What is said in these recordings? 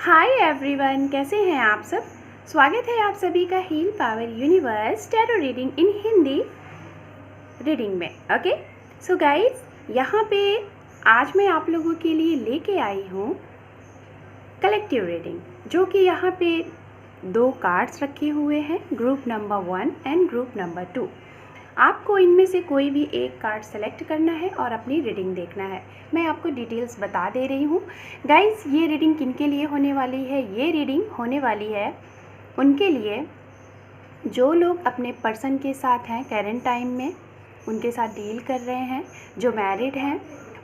Hi everyone, कैसे हैं आप सब। स्वागत है आप सभी का heal power universe tarot reading in Hindi reading में। ओके सो गाइस, यहाँ पे आज मैं आप लोगों के लिए लेके आई हूँ कलेक्टिव रीडिंग, जो कि यहाँ पे 2 कार्ड्स रखे हुए हैं, group number 1 and group number 2। आपको इनमें से कोई भी एक कार्ड सेलेक्ट करना है और अपनी रीडिंग देखना है। मैं आपको डिटेल्स बता दे रही हूँ गाइस। ये रीडिंग किनके लिए होने वाली है? ये रीडिंग होने वाली है उनके लिए जो लोग अपने पर्सन के साथ हैं करेंट टाइम में, उनके साथ डील कर रहे हैं, जो मैरिड हैं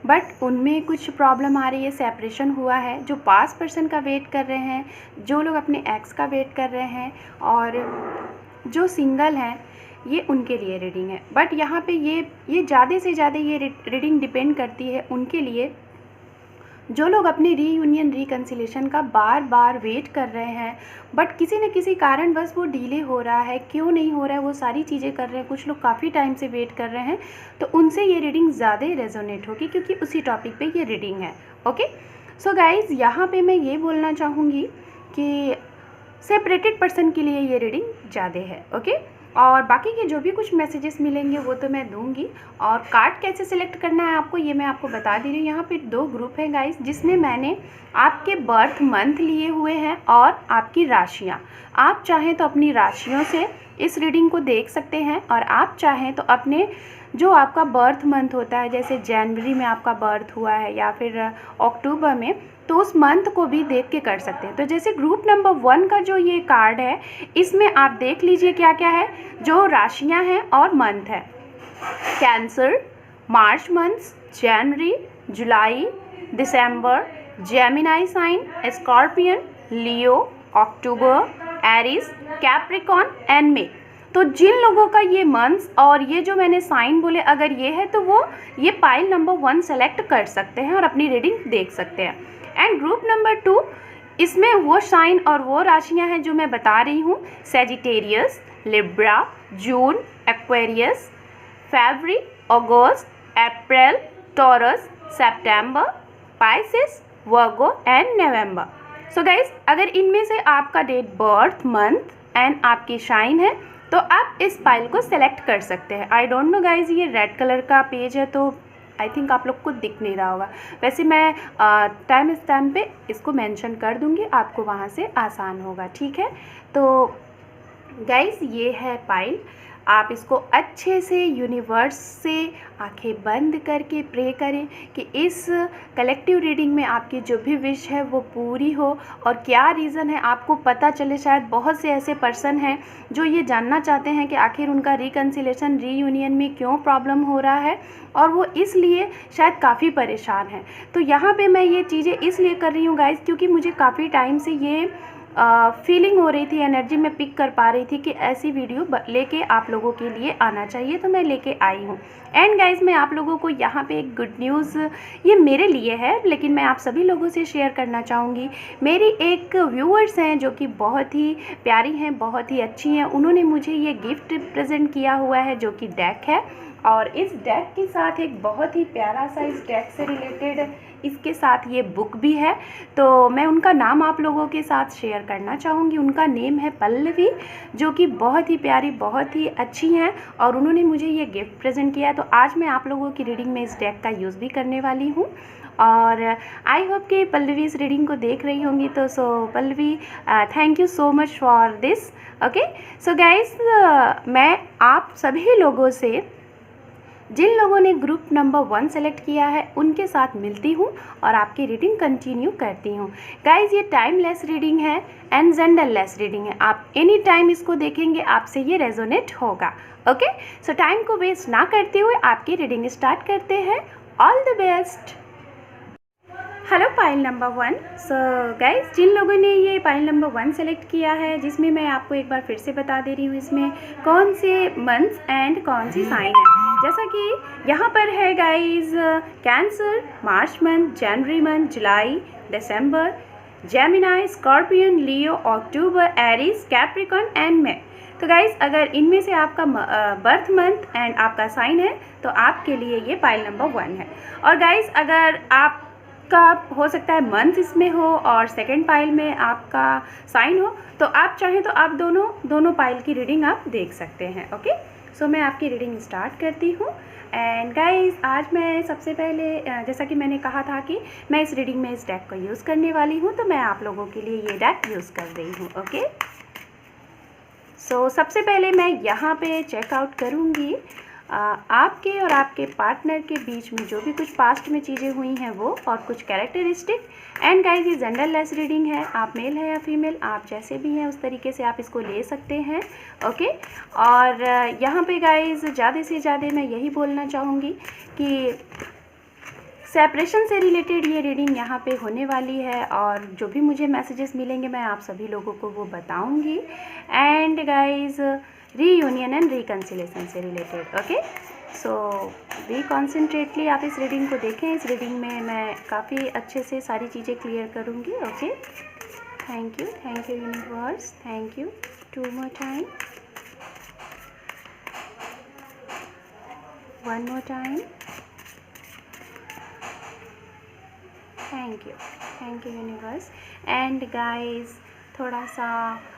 बट उनमें कुछ प्रॉब्लम आ रही है, सेपरेशन हुआ है, जो पास पर्सन का वेट कर रहे हैं, जो लोग अपने एक्स का वेट कर रहे हैं और जो सिंगल हैं, ये उनके लिए रीडिंग है। बट यहाँ पे ये ज़्यादा से ज़्यादा ये रीडिंग डिपेंड करती है उनके लिए जो लोग अपने रीयूनियन रिकन्सिलेशन का बार बार वेट कर रहे हैं बट किसी न किसी कारण बस वो डिले हो रहा है, क्यों नहीं हो रहा है वो सारी चीज़ें कर रहे हैं। कुछ लोग काफ़ी टाइम से वेट कर रहे हैं, तो उनसे ये रीडिंग ज़्यादा रेजोनेट होगी क्योंकि उसी टॉपिक पे ये रीडिंग है। ओके सो गाइज़, यहाँ पे मैं ये बोलना चाहूँगी कि सेपरेटेड पर्सन के लिए ये रीडिंग ज़्यादा है। ओके और बाकी के जो भी कुछ मैसेजेस मिलेंगे वो तो मैं दूंगी। और कार्ड कैसे सिलेक्ट करना है आपको, ये मैं आपको बता दे रही हूँ। यहाँ पे 2 ग्रुप हैं गाइस, जिसमें मैंने आपके बर्थ मंथ लिए हुए हैं और आपकी राशियाँ। आप चाहें तो अपनी राशियों से इस रीडिंग को देख सकते हैं और आप चाहें तो अपने जो आपका बर्थ मंथ होता है, जैसे जनवरी में आपका बर्थ हुआ है या फिर अक्टूबर में, तो उस मंथ को भी देख के कर सकते हैं। तो जैसे ग्रुप नंबर 1 का जो ये कार्ड है, इसमें आप देख लीजिए क्या क्या है, जो राशियां हैं और मंथ है। कैंसर, मार्च मंथ, जनवरी, जुलाई, दिसंबर, जेमिनी साइन, स्कॉर्पियन, लियो, अक्टूबर, एरीज, कैप्रिकॉन एंड मे। तो जिन लोगों का ये मंथ्स और ये जो मैंने साइन बोले अगर ये है, तो वो ये पाइल नंबर 1 सेलेक्ट कर सकते हैं और अपनी रीडिंग देख सकते हैं। एंड ग्रुप नंबर 2, इसमें वो साइन और वो राशियां हैं जो मैं बता रही हूँ। Sagittarius, Libra, June, Aquarius, February, August, April, taurus, September, Pisces, Virgo and November. So guys, अगर इनमें से आपका डेट बर्थ, मंथ एंड आपकी साइन है तो आप इस फाइल को सेलेक्ट कर सकते हैं। आई डोंट नो गाइज, ये रेड कलर का पेज है तो आई थिंक आप लोग को दिख नहीं रहा होगा। वैसे मैं टाइम स्टैम्प पे इसको मेंशन कर दूंगी, आपको वहाँ से आसान होगा। ठीक है, तो गाइज ये है फाइल। आप इसको अच्छे से यूनिवर्स से आंखें बंद करके प्रे करें कि इस कलेक्टिव रीडिंग में आपकी जो भी विश है वो पूरी हो। और क्या रीज़न है आपको पता चले। शायद बहुत से ऐसे पर्सन हैं जो ये जानना चाहते हैं कि आखिर उनका रिकन्सिलेशन, रीयूनियन में क्यों प्रॉब्लम हो रहा है और वो इसलिए शायद काफ़ी परेशान हैं। तो यहाँ पे मैं ये चीज़ें इसलिए कर रही हूँ गाइज, क्योंकि मुझे काफ़ी टाइम से ये फीलिंग हो रही थी, एनर्जी में पिक कर पा रही थी कि ऐसी वीडियो लेके आप लोगों के लिए आना चाहिए, तो मैं लेके आई हूँ। एंड गाइज, मैं आप लोगों को यहाँ पे एक गुड न्यूज़, ये मेरे लिए है लेकिन मैं आप सभी लोगों से शेयर करना चाहूँगी। मेरी एक व्यूअर्स हैं जो कि बहुत ही प्यारी हैं, बहुत ही अच्छी हैं। उन्होंने मुझे ये गिफ्ट प्रेजेंट किया हुआ है जो कि डेक है, और इस डेक के साथ एक बहुत ही प्यारा सा इस डेक से रिलेटेड इसके साथ ये बुक भी है। तो मैं उनका नाम आप लोगों के साथ शेयर करना चाहूँगी। उनका नेम है पल्लवी, जो कि बहुत ही प्यारी, बहुत ही अच्छी हैं और उन्होंने मुझे ये गिफ्ट प्रेजेंट किया। तो आज मैं आप लोगों की रीडिंग में इस डेक का यूज़ भी करने वाली हूँ और आई होप कि पल्लवी इस रीडिंग को देख रही होंगी। तो Pallavi, thank you so much for this. Okay so guys, मैं आप सभी लोगों से, जिन लोगों ने ग्रुप नंबर 1 सेलेक्ट किया है, उनके साथ मिलती हूँ और आपकी रीडिंग कंटिन्यू करती हूँ। गाइज, ये टाइमलेस रीडिंग है एंड जेंडरलेस रीडिंग है। आप एनी टाइम इसको देखेंगे, आपसे ये रेजोनेट होगा। ओके सो टाइम को वेस्ट ना करते हुए आपकी रीडिंग स्टार्ट करते हैं। All the best. Hello pile number 1। So guys, जिन लोगों ने ये पाइल नंबर 1 सेलेक्ट किया है, जिसमें मैं आपको एक बार फिर से बता दे रही हूँ इसमें कौन से मंथ्स एंड कौन सी साइन है। जैसा कि यहाँ पर है गाइज, कैंसर, मार्च मंथ, जनवरी मंथ, जुलाई, दिसंबर, जेमिनी, स्कॉर्पियन, लियो, अक्टूबर, एरीज, कैप्रिकॉन एंड मे। तो गाइज, अगर इनमें से आपका बर्थ मंथ एंड आपका साइन है तो आपके लिए ये पाइल नंबर 1 है। और गाइज, अगर आप आपका हो सकता है मंथ इसमें हो और सेकंड पाइल में आपका साइन हो, तो आप चाहें तो आप दोनों पाइल की रीडिंग आप देख सकते हैं। ओके, सो मैं आपकी रीडिंग स्टार्ट करती हूँ। एंड गाइज, आज मैं सबसे पहले जैसा कि मैंने कहा था कि मैं इस रीडिंग में इस डेक को यूज़ करने वाली हूँ, तो मैं आप लोगों के लिए ये डेक यूज़ कर रही हूँ। ओके, सो सबसे पहले मैं यहाँ पे चेकआउट करूँगी आपके और आपके पार्टनर के बीच में जो भी कुछ पास्ट में चीज़ें हुई हैं वो, और कुछ कैरेक्टरिस्टिक। एंड गाइज, ये जेंडरलेस रीडिंग है, आप मेल हैं या फीमेल, आप जैसे भी हैं उस तरीके से आप इसको ले सकते हैं। ओके, और यहाँ पे गाइज ज़्यादा से ज़्यादा मैं यही बोलना चाहूँगी कि सेपरेशन से रिलेटेड ये रीडिंग यहाँ पे होने वाली है, और जो भी मुझे मैसेजेस मिलेंगे मैं आप सभी लोगों को वो बताऊँगी। And guys, reunion and reconciliation से रिलेटेड। ओके, सो बी कॉन्सेंट्रेटली आप इस रीडिंग को देखें। इस रीडिंग में मैं काफ़ी अच्छे से सारी चीज़ें क्लियर करूँगी। Okay, thank you universe, thank you. 2 more time, 1 more time, thank you universe. And guys, थोड़ा सा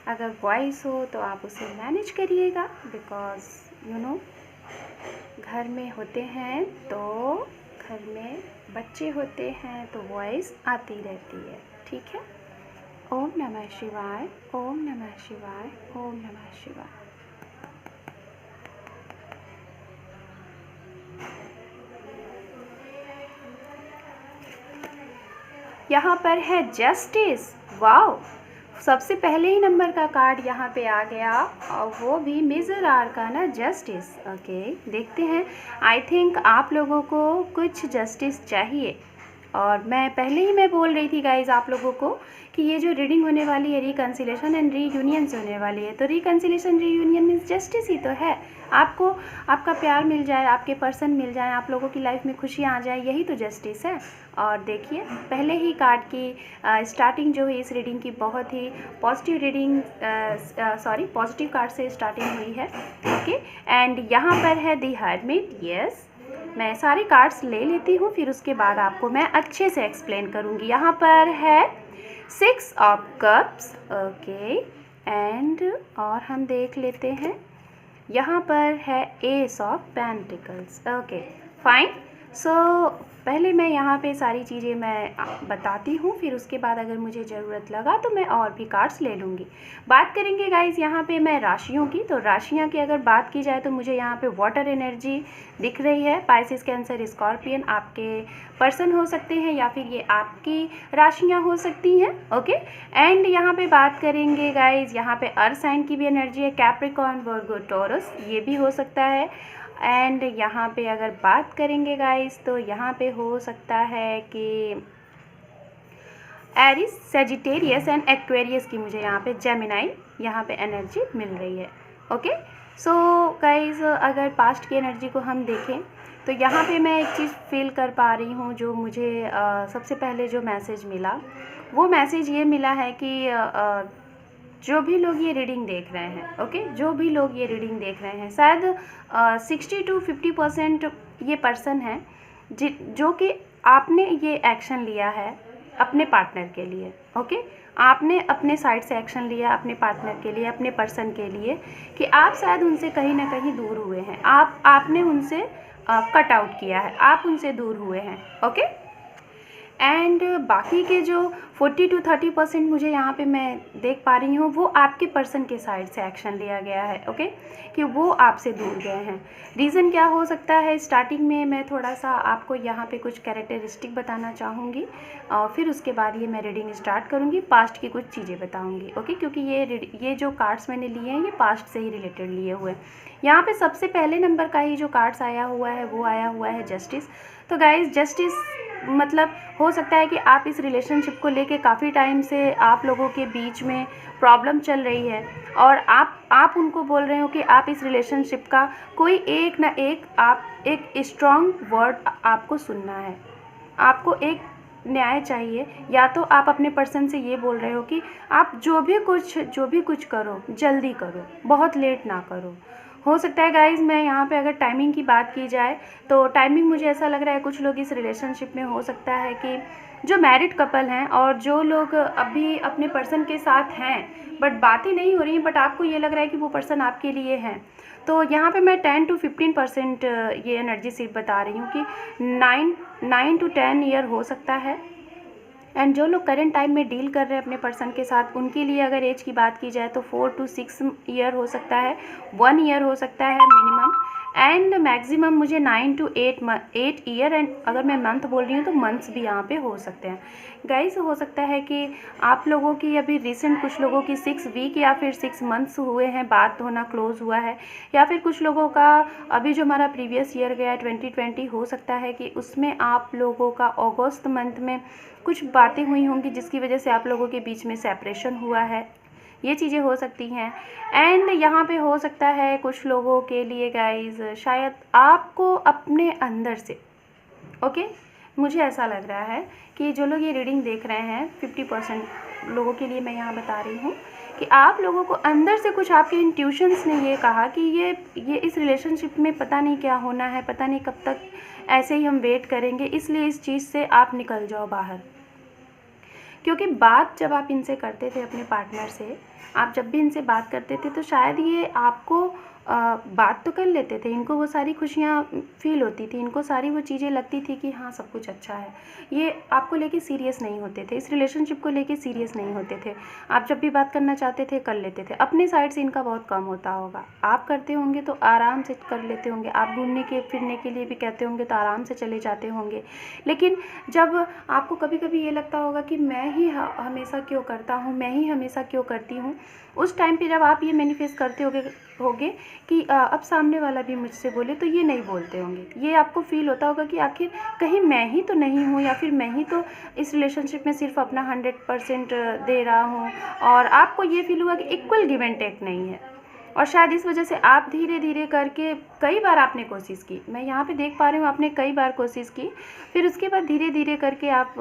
अगर वॉइस हो तो आप उसे मैनेज करिएगा, बिकॉज यू नो घर में होते हैं तो घर में बच्चे होते हैं तो वॉइस आती रहती है, ठीक है। ओम नमः शिवाय, ओम नमः शिवाय, ओम नमः शिवाय। यहाँ पर है जस्टिस। वाओ, सबसे पहले ही नंबर का कार्ड यहाँ पे आ गया, और वो भी मेजर आर्काना जस्टिस। ओके, देखते हैं। आई थिंक आप लोगों को कुछ जस्टिस चाहिए, और मैं पहले ही मैं बोल रही थी गाइज आप लोगों को कि ये जो रीडिंग होने वाली है रिकन्सिलेशन एंड रीयूनियन से होने वाली है, तो रिकन्सिलेशन रीयूनियन मीन्स जस्टिस ही तो है। आपको आपका प्यार मिल जाए, आपके पर्सन मिल जाए, आप लोगों की लाइफ में खुशियाँ आ जाए, यही तो जस्टिस है। और देखिए, पहले ही कार्ड की स्टार्टिंग जो है इस रीडिंग की बहुत ही पॉजिटिव रीडिंग, पॉजिटिव कार्ड से स्टार्टिंग हुई है। ओके, एंड यहाँ पर है द हर्मिट। यस, मैं सारे कार्ड्स ले लेती हूँ, फिर उसके बाद आपको मैं अच्छे से एक्सप्लेन करूँगी। यहाँ पर है 6 ऑफ कप्स। ओके, एंड और हम देख लेते हैं, यहाँ पर है ace of pentacles. Okay, fine. So पहले मैं यहाँ पे सारी चीज़ें मैं बताती हूँ, फिर उसके बाद अगर मुझे ज़रूरत लगा तो मैं और भी कार्ड्स ले लूँगी। बात करेंगे गाइज यहाँ पे मैं राशियों की, तो राशियाँ की अगर बात की जाए तो मुझे यहाँ पे वाटर एनर्जी दिख रही है। पाइसिस, कैंसर, स्कॉर्पियन आपके पर्सन हो सकते हैं, या फिर ये आपकी राशियाँ हो सकती हैं। ओके, एंड यहाँ पे बात करेंगे गाइज, यहाँ पे अर्थ साइन की भी एनर्जी है, कैप्रिकॉर्न, वर्गो, टॉरस, ये भी हो सकता है। एंड यहाँ पे अगर बात करेंगे गाइस तो यहाँ पे हो सकता है कि एरिस, सेजिटेरियस एंड एक्वेरियस की मुझे यहाँ पे जेमिनाई यहाँ पे एनर्जी मिल रही है। ओके, सो गाइस, अगर पास्ट की एनर्जी को हम देखें तो यहाँ पे मैं एक चीज़ फील कर पा रही हूँ, जो मुझे सबसे पहले जो मैसेज मिला वो मैसेज ये मिला है कि जो भी लोग ये रीडिंग देख रहे हैं, ओके, जो भी लोग ये रीडिंग देख रहे हैं, शायद 60 to 50% ये पर्सन है जो कि आपने ये एक्शन लिया है अपने पार्टनर के लिए। ओके, आपने अपने साइड से एक्शन लिया अपने पार्टनर के लिए, अपने पर्सन के लिए, कि आप शायद उनसे कहीं ना कहीं दूर हुए हैं, आपने उनसे कट आउट किया है, आप उनसे दूर हुए हैं। ओके, एंड बाकी के जो 40 to 30% मुझे यहाँ पे मैं देख पा रही हूँ, वो आपके पर्सन के साइड से एक्शन लिया गया है। ओके, कि वो आपसे दूर गए हैं। रीज़न क्या हो सकता है, स्टार्टिंग में मैं थोड़ा सा आपको यहाँ पे कुछ कैरेक्टरिस्टिक बताना चाहूँगी, और फिर उसके बाद ये मैं रीडिंग स्टार्ट करूँगी, पास्ट की कुछ चीज़ें बताऊँगी। ओके, क्योंकि ये जो कार्ड्स मैंने लिए हैं ये पास्ट से ही रिलेटेड लिए हुए हैं। यहाँ पे सबसे पहले नंबर का ही जो कार्ड्स आया हुआ है वो आया हुआ है जस्टिस। तो गाइज, जस्टिस मतलब हो सकता है कि आप इस रिलेशनशिप को लेके काफ़ी टाइम से आप लोगों के बीच में प्रॉब्लम चल रही है, और आप उनको बोल रहे हो कि आप इस रिलेशनशिप का कोई एक ना एक स्ट्रॉन्ग वर्ड आपको सुनना है, आपको एक न्याय चाहिए। या तो आप अपने पर्सन से ये बोल रहे हो कि आप जो भी कुछ करो जल्दी करो, बहुत लेट ना करो। हो सकता है गाइज़, मैं यहाँ पे अगर टाइमिंग की बात की जाए तो टाइमिंग मुझे ऐसा लग रहा है कुछ लोग इस रिलेशनशिप में हो सकता है कि जो मैरिड कपल हैं और जो लोग अभी अपने पर्सन के साथ हैं बट बातें नहीं हो रही हैं, बट आपको ये लग रहा है कि वो पर्सन आपके लिए है, तो यहाँ पे मैं 10 to 15% ये एनर्जी सिर्फ बता रही हूँ कि 9 to 10 ईयर हो सकता है। एंड जो लोग करेंट टाइम में डील कर रहे हैं अपने पर्सन के साथ, उनके लिए अगर एज की बात की जाए तो 4 to 6 ईयर हो सकता है, 1 ईयर हो सकता है मिनिमम, एंड मैक्सिमम मुझे 9 to 8 ईयर। एंड अगर मैं मंथ बोल रही हूँ तो मंथ्स भी यहाँ पे हो सकते हैं। गाइस हो सकता है कि आप लोगों की अभी रिसेंट कुछ लोगों की 6 वीक या फिर 6 मंथ्स हुए हैं, बात होना क्लोज हुआ है, या फिर कुछ लोगों का अभी जो हमारा प्रीवियस ईयर गया 2020 हो सकता है कि उसमें आप लोगों का अगस्त मंथ में कुछ बातें हुई होंगी जिसकी वजह से आप लोगों के बीच में सेपरेशन हुआ है, ये चीज़ें हो सकती हैं। एंड यहाँ पे हो सकता है कुछ लोगों के लिए गाइज शायद आपको अपने अंदर से, ओके, मुझे ऐसा लग रहा है कि जो लोग ये रीडिंग देख रहे हैं 50% लोगों के लिए मैं यहाँ बता रही हूँ कि आप लोगों को अंदर से कुछ आपके इंट्यूशंस ने ये कहा कि ये इस रिलेशनशिप में पता नहीं क्या होना है, पता नहीं कब तक ऐसे ही हम वेट करेंगे, इसलिए इस चीज़ से आप निकल जाओ बाहर। क्योंकि बात जब आप इनसे करते थे अपने पार्टनर से, आप जब भी इनसे बात करते थे तो शायद ये आपको बात तो कर लेते थे, इनको वो सारी खुशियाँ फील होती थी, इनको सारी वो चीज़ें लगती थी कि हाँ सब कुछ अच्छा है, ये आपको लेके सीरियस नहीं होते थे, इस रिलेशनशिप को लेके सीरियस नहीं होते थे। आप जब भी बात करना चाहते थे कर लेते थे, अपने साइड से इनका बहुत कम होता होगा, आप करते होंगे तो आराम से कर लेते होंगे, आप घूमने के फिरने के लिए भी कहते होंगे तो आराम से चले जाते होंगे। लेकिन जब आपको कभी कभी ये लगता होगा कि मैं ही हमेशा क्यों करता हूँ, मैं ही हमेशा क्यों करती हूँ, उस टाइम पे जब आप ये मैनिफेस्ट करते होगे कि अब सामने वाला भी मुझसे बोले तो ये नहीं बोलते होंगे, ये आपको फील होता होगा कि आखिर कहीं मैं ही तो नहीं हूँ, या फिर मैं ही तो इस रिलेशनशिप में सिर्फ अपना 100% दे रहा हूँ, और आपको ये फील हुआ कि इक्वल गिव एंड टेक नहीं है। और शायद इस वजह से आप धीरे धीरे करके, कई बार आपने कोशिश की, मैं यहाँ पे देख पा रही हूँ आपने कई बार कोशिश की, फिर उसके बाद धीरे धीरे करके आप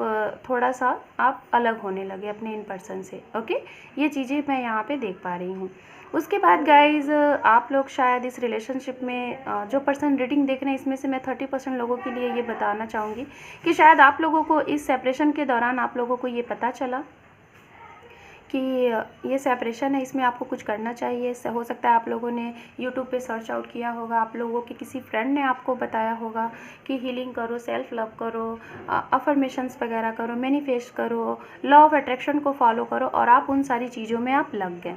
थोड़ा सा आप अलग होने लगे अपने इन पर्सन से, ओके, ये चीज़ें मैं यहाँ पे देख पा रही हूँ। उसके बाद गाइज आप लोग शायद इस रिलेशनशिप में जो पर्सन रीडिंग देख रहे हैं इसमें से मैं 30% लोगों के लिए ये बताना चाहूँगी कि शायद आप लोगों को इस सेपरेशन के दौरान आप लोगों को ये पता चला कि ये सेपरेशन है, इसमें आपको कुछ करना चाहिए। हो सकता है आप लोगों ने यूट्यूब पे सर्च आउट किया होगा, आप लोगों के किसी फ्रेंड ने आपको बताया होगा कि हीलिंग करो, सेल्फ लव करो, अफर्मेशंस वगैरह करो, मैनिफेस्ट करो, लॉ ऑफ अट्रैक्शन को फॉलो करो, और आप उन सारी चीज़ों में आप लग गए।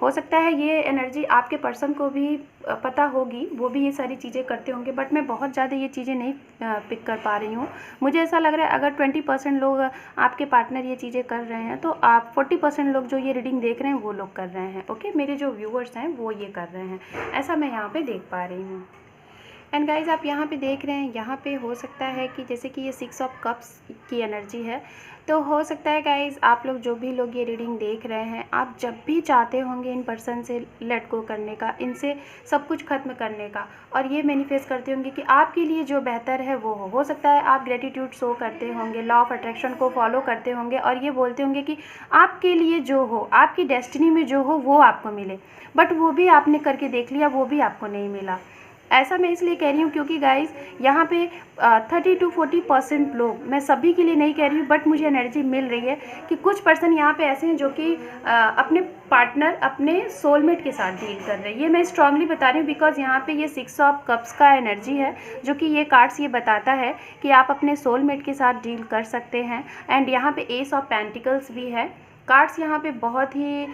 हो सकता है ये एनर्जी आपके पर्सन को भी पता होगी, वो भी ये सारी चीज़ें करते होंगे, बट मैं बहुत ज़्यादा ये चीज़ें नहीं पिक कर पा रही हूँ। मुझे ऐसा लग रहा है अगर 20% लोग आपके पार्टनर ये चीज़ें कर रहे हैं तो आप 40% लोग जो ये रीडिंग देख रहे हैं वो लोग कर रहे हैं, ओके, मेरे जो व्यूअर्स हैं वो ये कर रहे हैं, ऐसा मैं यहाँ पे देख पा रही हूँ। एंड गाइज आप यहाँ पे देख रहे हैं, यहाँ पे हो सकता है कि जैसे कि ये 6 ऑफ कप्स की एनर्जी है, तो हो सकता है गाइज आप लोग जो भी लोग ये रीडिंग देख रहे हैं, आप जब भी चाहते होंगे इन पर्सन से लेट गो करने का, इनसे सब कुछ ख़त्म करने का, और ये मैनिफेस्ट करते होंगे कि आपके लिए जो बेहतर है वो हो सकता है आप ग्रेटिट्यूड शो करते होंगे, लॉ ऑफ अट्रैक्शन को फॉलो करते होंगे, और ये बोलते होंगे कि आपके लिए जो हो, आपकी डेस्टिनी में जो हो वो आपको मिले, बट वो भी आपने करके देख लिया, वो भी आपको नहीं मिला। ऐसा मैं इसलिए कह रही हूँ क्योंकि गाइज यहाँ पे 30 to 40% लोग, मैं सभी के लिए नहीं कह रही हूँ, बट मुझे एनर्जी मिल रही है कि कुछ पर्सन यहाँ पे ऐसे हैं जो कि अपने पार्टनर, अपने सोलमेट के साथ डील कर रहे हैं। ये मैं स्ट्रांगली बता रही हूँ बिकॉज यहाँ पे ये 6 ऑफ कप्स का एनर्जी है, जो कि ये कार्ड्स ये बताता है कि आप अपने सोलमेट के साथ डील कर सकते हैं। एंड यहाँ पे एस ऑफ पेंटिकल्स भी है। कार्ड्स यहाँ पे बहुत ही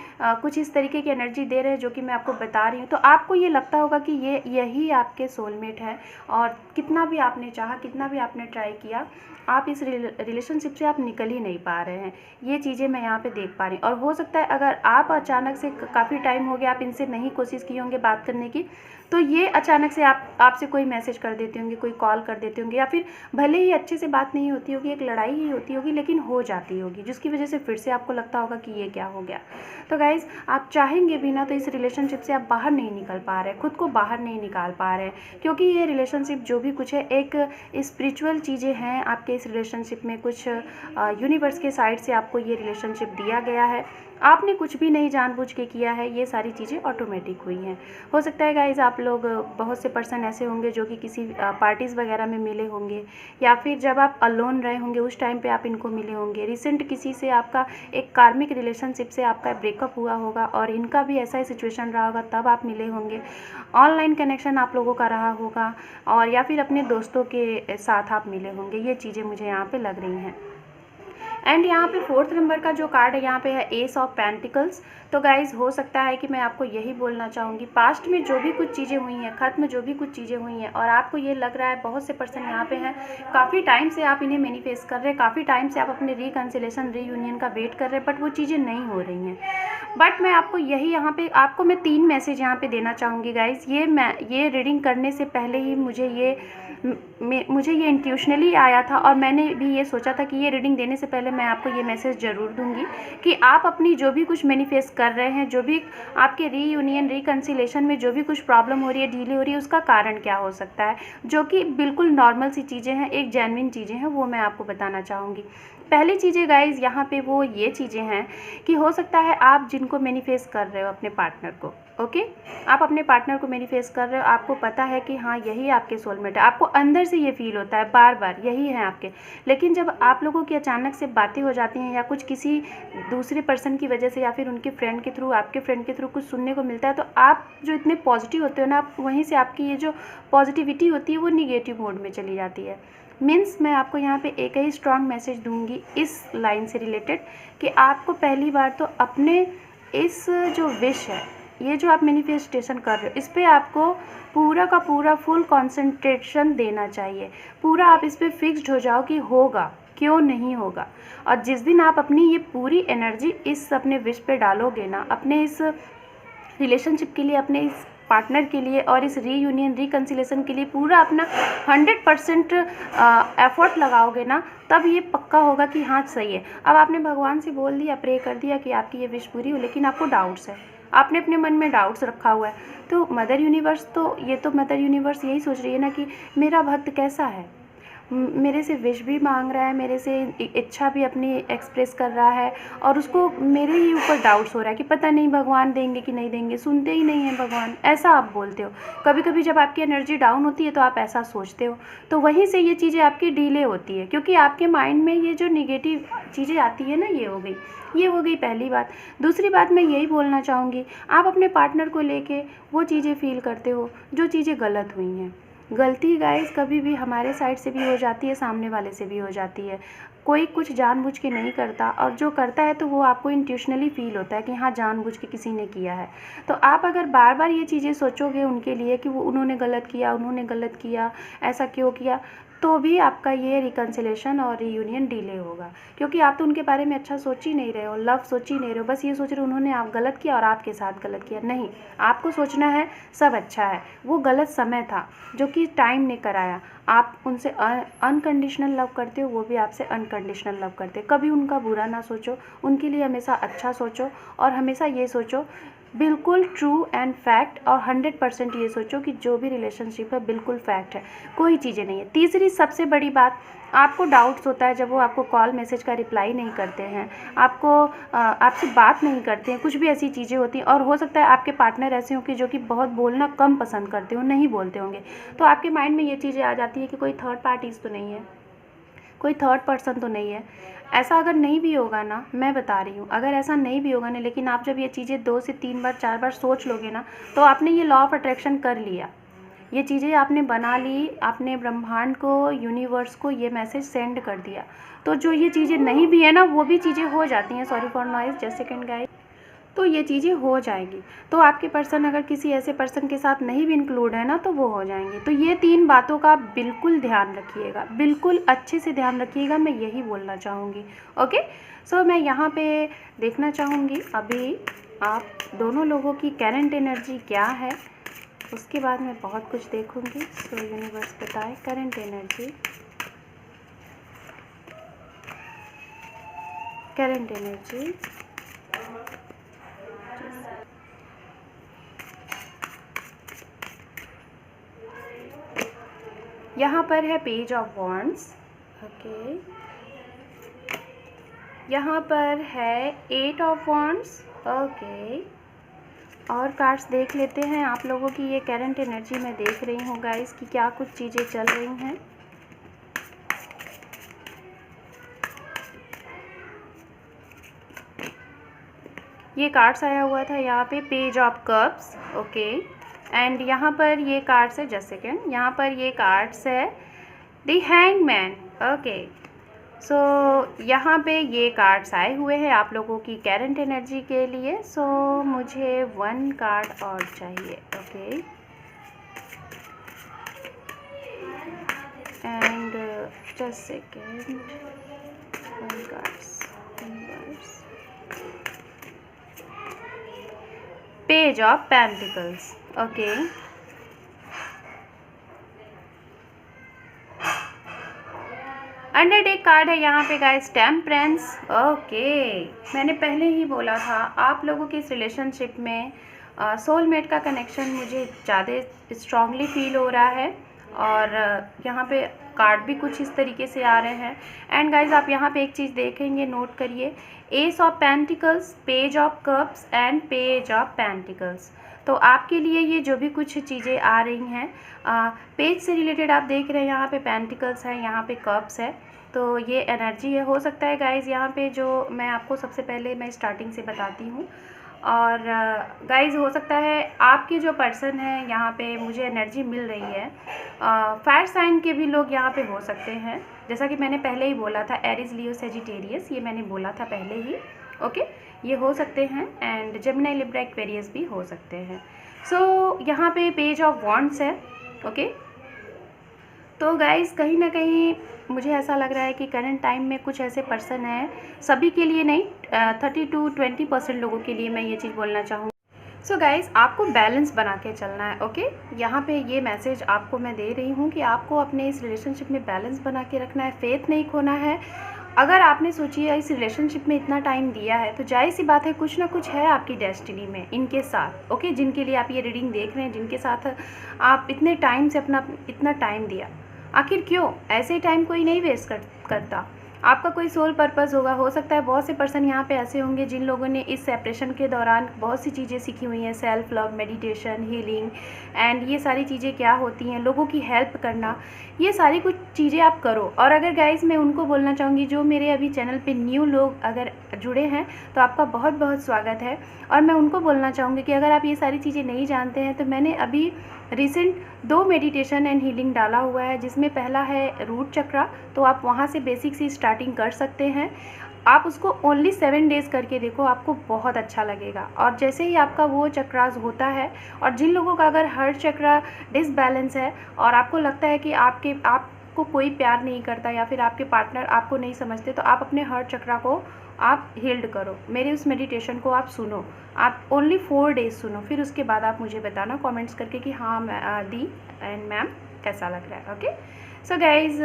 कुछ इस तरीके की एनर्जी दे रहे हैं जो कि मैं आपको बता रही हूँ। तो आपको ये लगता होगा कि यही आपके सोलमेट है, और कितना भी आपने चाहा, कितना भी आपने ट्राई किया, आप इस रिलेशनशिप से आप निकल ही नहीं पा रहे हैं। ये चीज़ें मैं यहाँ पे देख पा रही हूँ। और हो सकता है अगर आप अचानक से, काफ़ी टाइम हो गया आप इनसे नहीं कोशिश किए होंगे बात करने की, तो ये अचानक से आपसे कोई मैसेज कर देते होंगे, कोई कॉल कर देते होंगे, या फिर भले ही अच्छे से बात नहीं होती होगी, एक लड़ाई ही होती होगी, लेकिन हो जाती होगी, जिसकी वजह से फिर से आपको लगता लगता होगा कि ये क्या हो गया। तो गाइज़ आप चाहेंगे भी ना तो इस रिलेशनशिप से आप बाहर नहीं निकल पा रहे, खुद को बाहर नहीं निकाल पा रहे, क्योंकि ये रिलेशनशिप जो भी कुछ है एक स्पिरिचुअल चीज़ें हैं आपके इस रिलेशनशिप में। कुछ यूनिवर्स के साइड से आपको ये रिलेशनशिप दिया गया है, आपने कुछ भी नहीं जानबूझ के किया है, ये सारी चीज़ें ऑटोमेटिक हुई हैं। हो सकता है गाइज़ आप लोग बहुत से पर्सन ऐसे होंगे जो कि किसी पार्टीज़ वगैरह में मिले होंगे, या फिर जब आप अलोन रहे होंगे उस टाइम पे आप इनको मिले होंगे। रिसेंट किसी से आपका एक कार्मिक रिलेशनशिप से आपका ब्रेकअप हुआ होगा और इनका भी ऐसा ही सिचुएशन रहा होगा, तब आप मिले होंगे। ऑनलाइन कनेक्शन आप लोगों का रहा होगा, और या फिर अपने दोस्तों के साथ आप मिले होंगे। ये चीज़ें मुझे यहाँ पे लग रही हैं। एंड यहाँ पे 4th नंबर का जो कार्ड है यहाँ पे है एस ऑफ पेंटिकल्स। तो गाइज़ हो सकता है कि मैं आपको यही बोलना चाहूँगी, पास्ट में जो भी कुछ चीज़ें हुई हैं, ख़त्म जो भी कुछ चीज़ें हुई हैं, और आपको ये लग रहा है, बहुत से पर्सन यहाँ पे हैं, काफ़ी टाइम से आप इन्हें मैनिफेस्ट कर रहे हैं, काफ़ी टाइम से आप अपने रिकन्सिलेशन रीयूनियन का वेट कर रहे हैं, बट वो चीज़ें नहीं हो रही हैं। बट मैं आपको यही यहाँ पे आपको मैं 3 मैसेज यहाँ पे देना चाहूँगी गाइज़। ये रीडिंग करने से पहले ही मुझे ये इंट्यूशनली आया था, और मैंने भी ये सोचा था कि ये रीडिंग देने से पहले मैं आपको ये मैसेज ज़रूर दूंगी कि आप अपनी जो भी कुछ मैनिफेस्ट कर रहे हैं, जो भी आपके रीयूनियन रिकन्सिलेशन में जो भी कुछ प्रॉब्लम हो रही है, डिले हो रही है, उसका कारण क्या हो सकता है, जो कि बिल्कुल नॉर्मल सी चीज़ें हैं, एक जेन्युइन चीज़ें हैं, वो मैं आपको बताना चाहूँगी। पहली चीज़ें गाइज़ यहाँ पे वो ये चीज़ें हैं कि हो सकता है आप जिनको मैनिफेस्ट कर रहे हो अपने पार्टनर को, ओके, आप अपने पार्टनर को मैनिफेस्ट कर रहे हो, आपको पता है कि हाँ यही आपके सोलमेट है, आपको अंदर से ये फील होता है बार बार यही है आपके। लेकिन जब आप लोगों की अचानक से बातें हो जाती हैं, या कुछ किसी दूसरे पर्सन की वजह से, या फिर उनके फ्रेंड के थ्रू, आपके फ्रेंड के थ्रू कुछ सुनने को मिलता है, तो आप जो इतने पॉजिटिव होते हो ना, आप वहीं से आपकी ये जो पॉजिटिविटी होती है वो निगेटिव मोड में चली जाती है। मीन्स मैं आपको यहाँ पे एक ही स्ट्रॉन्ग मैसेज दूंगी इस लाइन से रिलेटेड कि आपको पहली बार तो अपने इस जो विश है, ये जो आप मैनिफेस्टेशन कर रहे हो, इस पर आपको पूरा का पूरा फुल कंसंट्रेशन देना चाहिए। पूरा आप इस पर फिक्स्ड हो जाओ कि होगा, क्यों नहीं होगा। और जिस दिन आप अपनी ये पूरी एनर्जी इस अपने विश पे डालोगे ना, अपने इस रिलेशनशिप के लिए, अपने इस पार्टनर के लिए और इस रीयूनियन रिकन्सिलेशन के लिए पूरा अपना 100% एफर्ट लगाओगे ना, तब ये पक्का होगा कि हाँ सही है। अब आपने भगवान से बोल दिया, प्रे कर दिया कि आपकी ये विश पूरी हो, लेकिन आपको डाउट्स है, आपने अपने मन में डाउट्स रखा हुआ है, तो मदर यूनिवर्स मदर यूनिवर्स यही सोच रही है ना कि मेरा भक्त कैसा है, मेरे से विश भी मांग रहा है, मेरे से इच्छा भी अपनी एक्सप्रेस कर रहा है, और उसको मेरे ही ऊपर डाउट्स हो रहा है कि पता नहीं भगवान देंगे कि नहीं देंगे, सुनते ही नहीं हैं भगवान, ऐसा आप बोलते हो। कभी कभी जब आपकी एनर्जी डाउन होती है तो आप ऐसा सोचते हो, तो वहीं से ये चीज़ें आपकी डिले होती है, क्योंकि आपके माइंड में ये जो निगेटिव चीज़ें आती है ना, ये हो गई पहली बात। दूसरी बात मैं यही बोलना चाहूँगी, आप अपने पार्टनर को लेके वो चीज़ें फील करते हो जो चीज़ें गलत हुई हैं। गलती गाइस कभी भी हमारे साइड से भी हो जाती है, सामने वाले से भी हो जाती है। कोई कुछ जानबूझ के नहीं करता, और जो करता है तो वो आपको इंट्यूशनली फील होता है कि हाँ जानबूझ के किसी ने किया है। तो आप अगर बार बार ये चीज़ें सोचोगे उनके लिए कि वो उन्होंने गलत किया, ऐसा क्यों किया, तो भी आपका ये रिकन्सिलेशन और रीयूनियन डिले होगा, क्योंकि आप तो उनके बारे में अच्छा सोच ही नहीं रहे हो, लव सोच ही नहीं रहे हो, बस ये सोच रहे हो उन्होंने आप गलत किया और आपके साथ गलत किया। नहीं, आपको सोचना है सब अच्छा है, वो गलत समय था जो कि टाइम ने कराया। आप उनसे अनकंडीशनल लव करते हो, वो भी आपसे अनकंडीशनल लव करते हैं। कभी उनका बुरा ना सोचो, उनके लिए हमेशा अच्छा सोचो, और हमेशा ये सोचो बिल्कुल ट्रू एंड फैक्ट, और 100% ये सोचो कि जो भी रिलेशनशिप है बिल्कुल फैक्ट है, कोई चीज़ें नहीं है। तीसरी सबसे बड़ी बात, आपको डाउट्स होता है जब वो आपको कॉल मैसेज का रिप्लाई नहीं करते हैं, आपसे बात नहीं करते हैं, कुछ भी ऐसी चीज़ें होती हैं। और हो सकता है आपके पार्टनर ऐसे हों कि जो कि बहुत बोलना कम पसंद करते हो, नहीं बोलते होंगे, तो आपके माइंड में ये चीज़ें आ जाती है कि कोई थर्ड पार्टीज़ तो नहीं है, कोई थर्ड पर्सन तो नहीं है। ऐसा अगर नहीं भी होगा ना, मैं बता रही हूँ, अगर ऐसा नहीं भी होगा ना, लेकिन आप जब ये चीज़ें 2 से 3 बार 4 बार सोच लोगे ना, तो आपने ये लॉ ऑफ अट्रैक्शन कर लिया, ये चीज़ें आपने बना ली, आपने ब्रह्मांड को, यूनिवर्स को ये मैसेज सेंड कर दिया। तो जो ये चीज़ें नहीं भी है ना, वो भी चीज़ें हो जाती हैं। Sorry for noise, just second guys. तो ये चीज़ें हो जाएंगी। तो आपके पर्सन अगर किसी ऐसे पर्सन के साथ नहीं भी इंक्लूड है ना, तो वो हो जाएंगे। तो ये 3 बातों का बिल्कुल ध्यान रखिएगा, बिल्कुल अच्छे से ध्यान रखिएगा, मैं यही बोलना चाहूँगी। ओके, सो मैं यहाँ पे देखना चाहूँगी अभी आप दोनों लोगों की करंट एनर्जी क्या है, उसके बाद मैं बहुत कुछ देखूँगी। सो यूनिवर्स बताए करंट एनर्जी, करंट एनर्जी यहाँ पर है पेज ऑफ वॉन्ड्स, ओके। यहाँ पर है 8 ऑफ वॉन्ड्स, ओके। और कार्ड्स देख लेते हैं आप लोगों की ये करंट एनर्जी मैं देख रही हूँ गाइस कि क्या कुछ चीज़ें चल रही हैं। ये कार्ड्स आया हुआ था यहाँ पे page of cups, okay. And यहाँ पर ये कार्ड्स है, जस्ट सेकेंड, यहाँ पर ये कार्ड्स है द हैंगमैन, ओके। सो यहाँ पे ये कार्ड्स आए हुए हैं आप लोगों की करंट एनर्जी के लिए। सो मुझे 1 कार्ड और चाहिए, okay. And just second, 1 cards, page of pentacles, okay. Undertake card है यहाँ पे गाइस, टेम्परेंस, ओके। मैंने पहले ही बोला था आप लोगों के इस रिलेशनशिप में सोलमेट का कनेक्शन मुझे ज़्यादा स्ट्रांगली फील हो रहा है। और यहाँ पे कार्ड भी कुछ इस तरीके से आ रहे हैं। एंड गाइज आप यहाँ पे एक चीज़ देखेंगे, नोट करिए, S of pentacles, page of cups and page of pentacles. तो आपके लिए ये जो भी कुछ चीज़ें आ रही हैं पेज से रिलेटेड आप देख रहे हैं, यहाँ पे पेंटिकल्स है, यहाँ पे कप्स है, तो ये एनर्जी है। हो सकता है गाइज़ यहाँ पे जो मैं आपको सबसे पहले मैं स्टार्टिंग से बताती हूँ। और गाइज़ हो सकता है आपके जो पर्सन है यहाँ पे मुझे एनर्जी मिल रही है, फायर साइन के भी लोग यहाँ पे हो सकते हैं, जैसा कि मैंने पहले ही बोला था, एरीज, लियो, सेजिटेरियस, ये मैंने बोला था पहले ही, ओके। ये हो सकते हैं। एंड जेमिनी, लिब्रा, एक्वेरियस भी हो सकते हैं। सो यहाँ पे पेज ऑफ वॉन्ड्स है, ओके। तो गाइज़ कहीं ना कहीं मुझे ऐसा लग रहा है कि करंट टाइम में कुछ ऐसे पर्सन हैं, सभी के लिए नहीं, 30 to 20% लोगों के लिए मैं ये चीज़ बोलना चाहूँगी। सो गाइज़ आपको बैलेंस बना के चलना है, ओके। यहाँ पे ये मैसेज आपको मैं दे रही हूँ कि आपको अपने इस रिलेशनशिप में बैलेंस बना के रखना है, फेथ नहीं खोना है। अगर आपने सोचिए इस रिलेशनशिप में इतना टाइम दिया है तो जाहिर सी बात है कुछ ना कुछ है आपकी डेस्टिनी में इनके साथ, ओके। जिनके लिए आप ये रीडिंग देख रहे हैं, जिनके साथ आप इतने टाइम से अपना इतना टाइम दिया, आखिर क्यों? ऐसे ही टाइम कोई नहीं वेस्ट करता। आपका कोई सोल पर्पस होगा। हो सकता है बहुत से पर्सन यहाँ पे ऐसे होंगे जिन लोगों ने इस सेपरेशन के दौरान बहुत सी चीज़ें सीखी हुई हैं, self love, meditation, healing and ये सारी चीज़ें क्या होती हैं, लोगों की हेल्प करना, ये सारी कुछ चीज़ें आप करो। और अगर गाइज़ मैं उनको बोलना चाहूँगी जो मेरे अभी चैनल पे न्यू लोग अगर जुड़े हैं तो आपका बहुत बहुत स्वागत है। और मैं उनको बोलना चाहूँगी कि अगर आप ये सारी चीज़ें नहीं जानते हैं तो मैंने अभी रिसेंट 2 मेडिटेशन एंड हीलिंग डाला हुआ है, जिसमें पहला है रूट चक्रा, तो आप वहाँ से बेसिक सी स्टार्टिंग कर सकते हैं। आप उसको ओनली 7 डेज़ करके देखो, आपको बहुत अच्छा लगेगा। और जैसे ही आपका वो चक्रास होता है, और जिन लोगों का अगर हर चक्रा डिसबैलेंस है और आपको लगता है कि आपको कोई प्यार नहीं करता या फिर आपके पार्टनर आपको नहीं समझते, तो आप अपने हर चक्रा को आप हील्ड करो। मेरे उस मेडिटेशन को आप सुनो, आप ओनली 4 डेज़ सुनो, फिर उसके बाद आप मुझे बताना कमेंट्स करके कि हाँ दी एंड मैम कैसा लग रहा है, ओके। सो गाइज़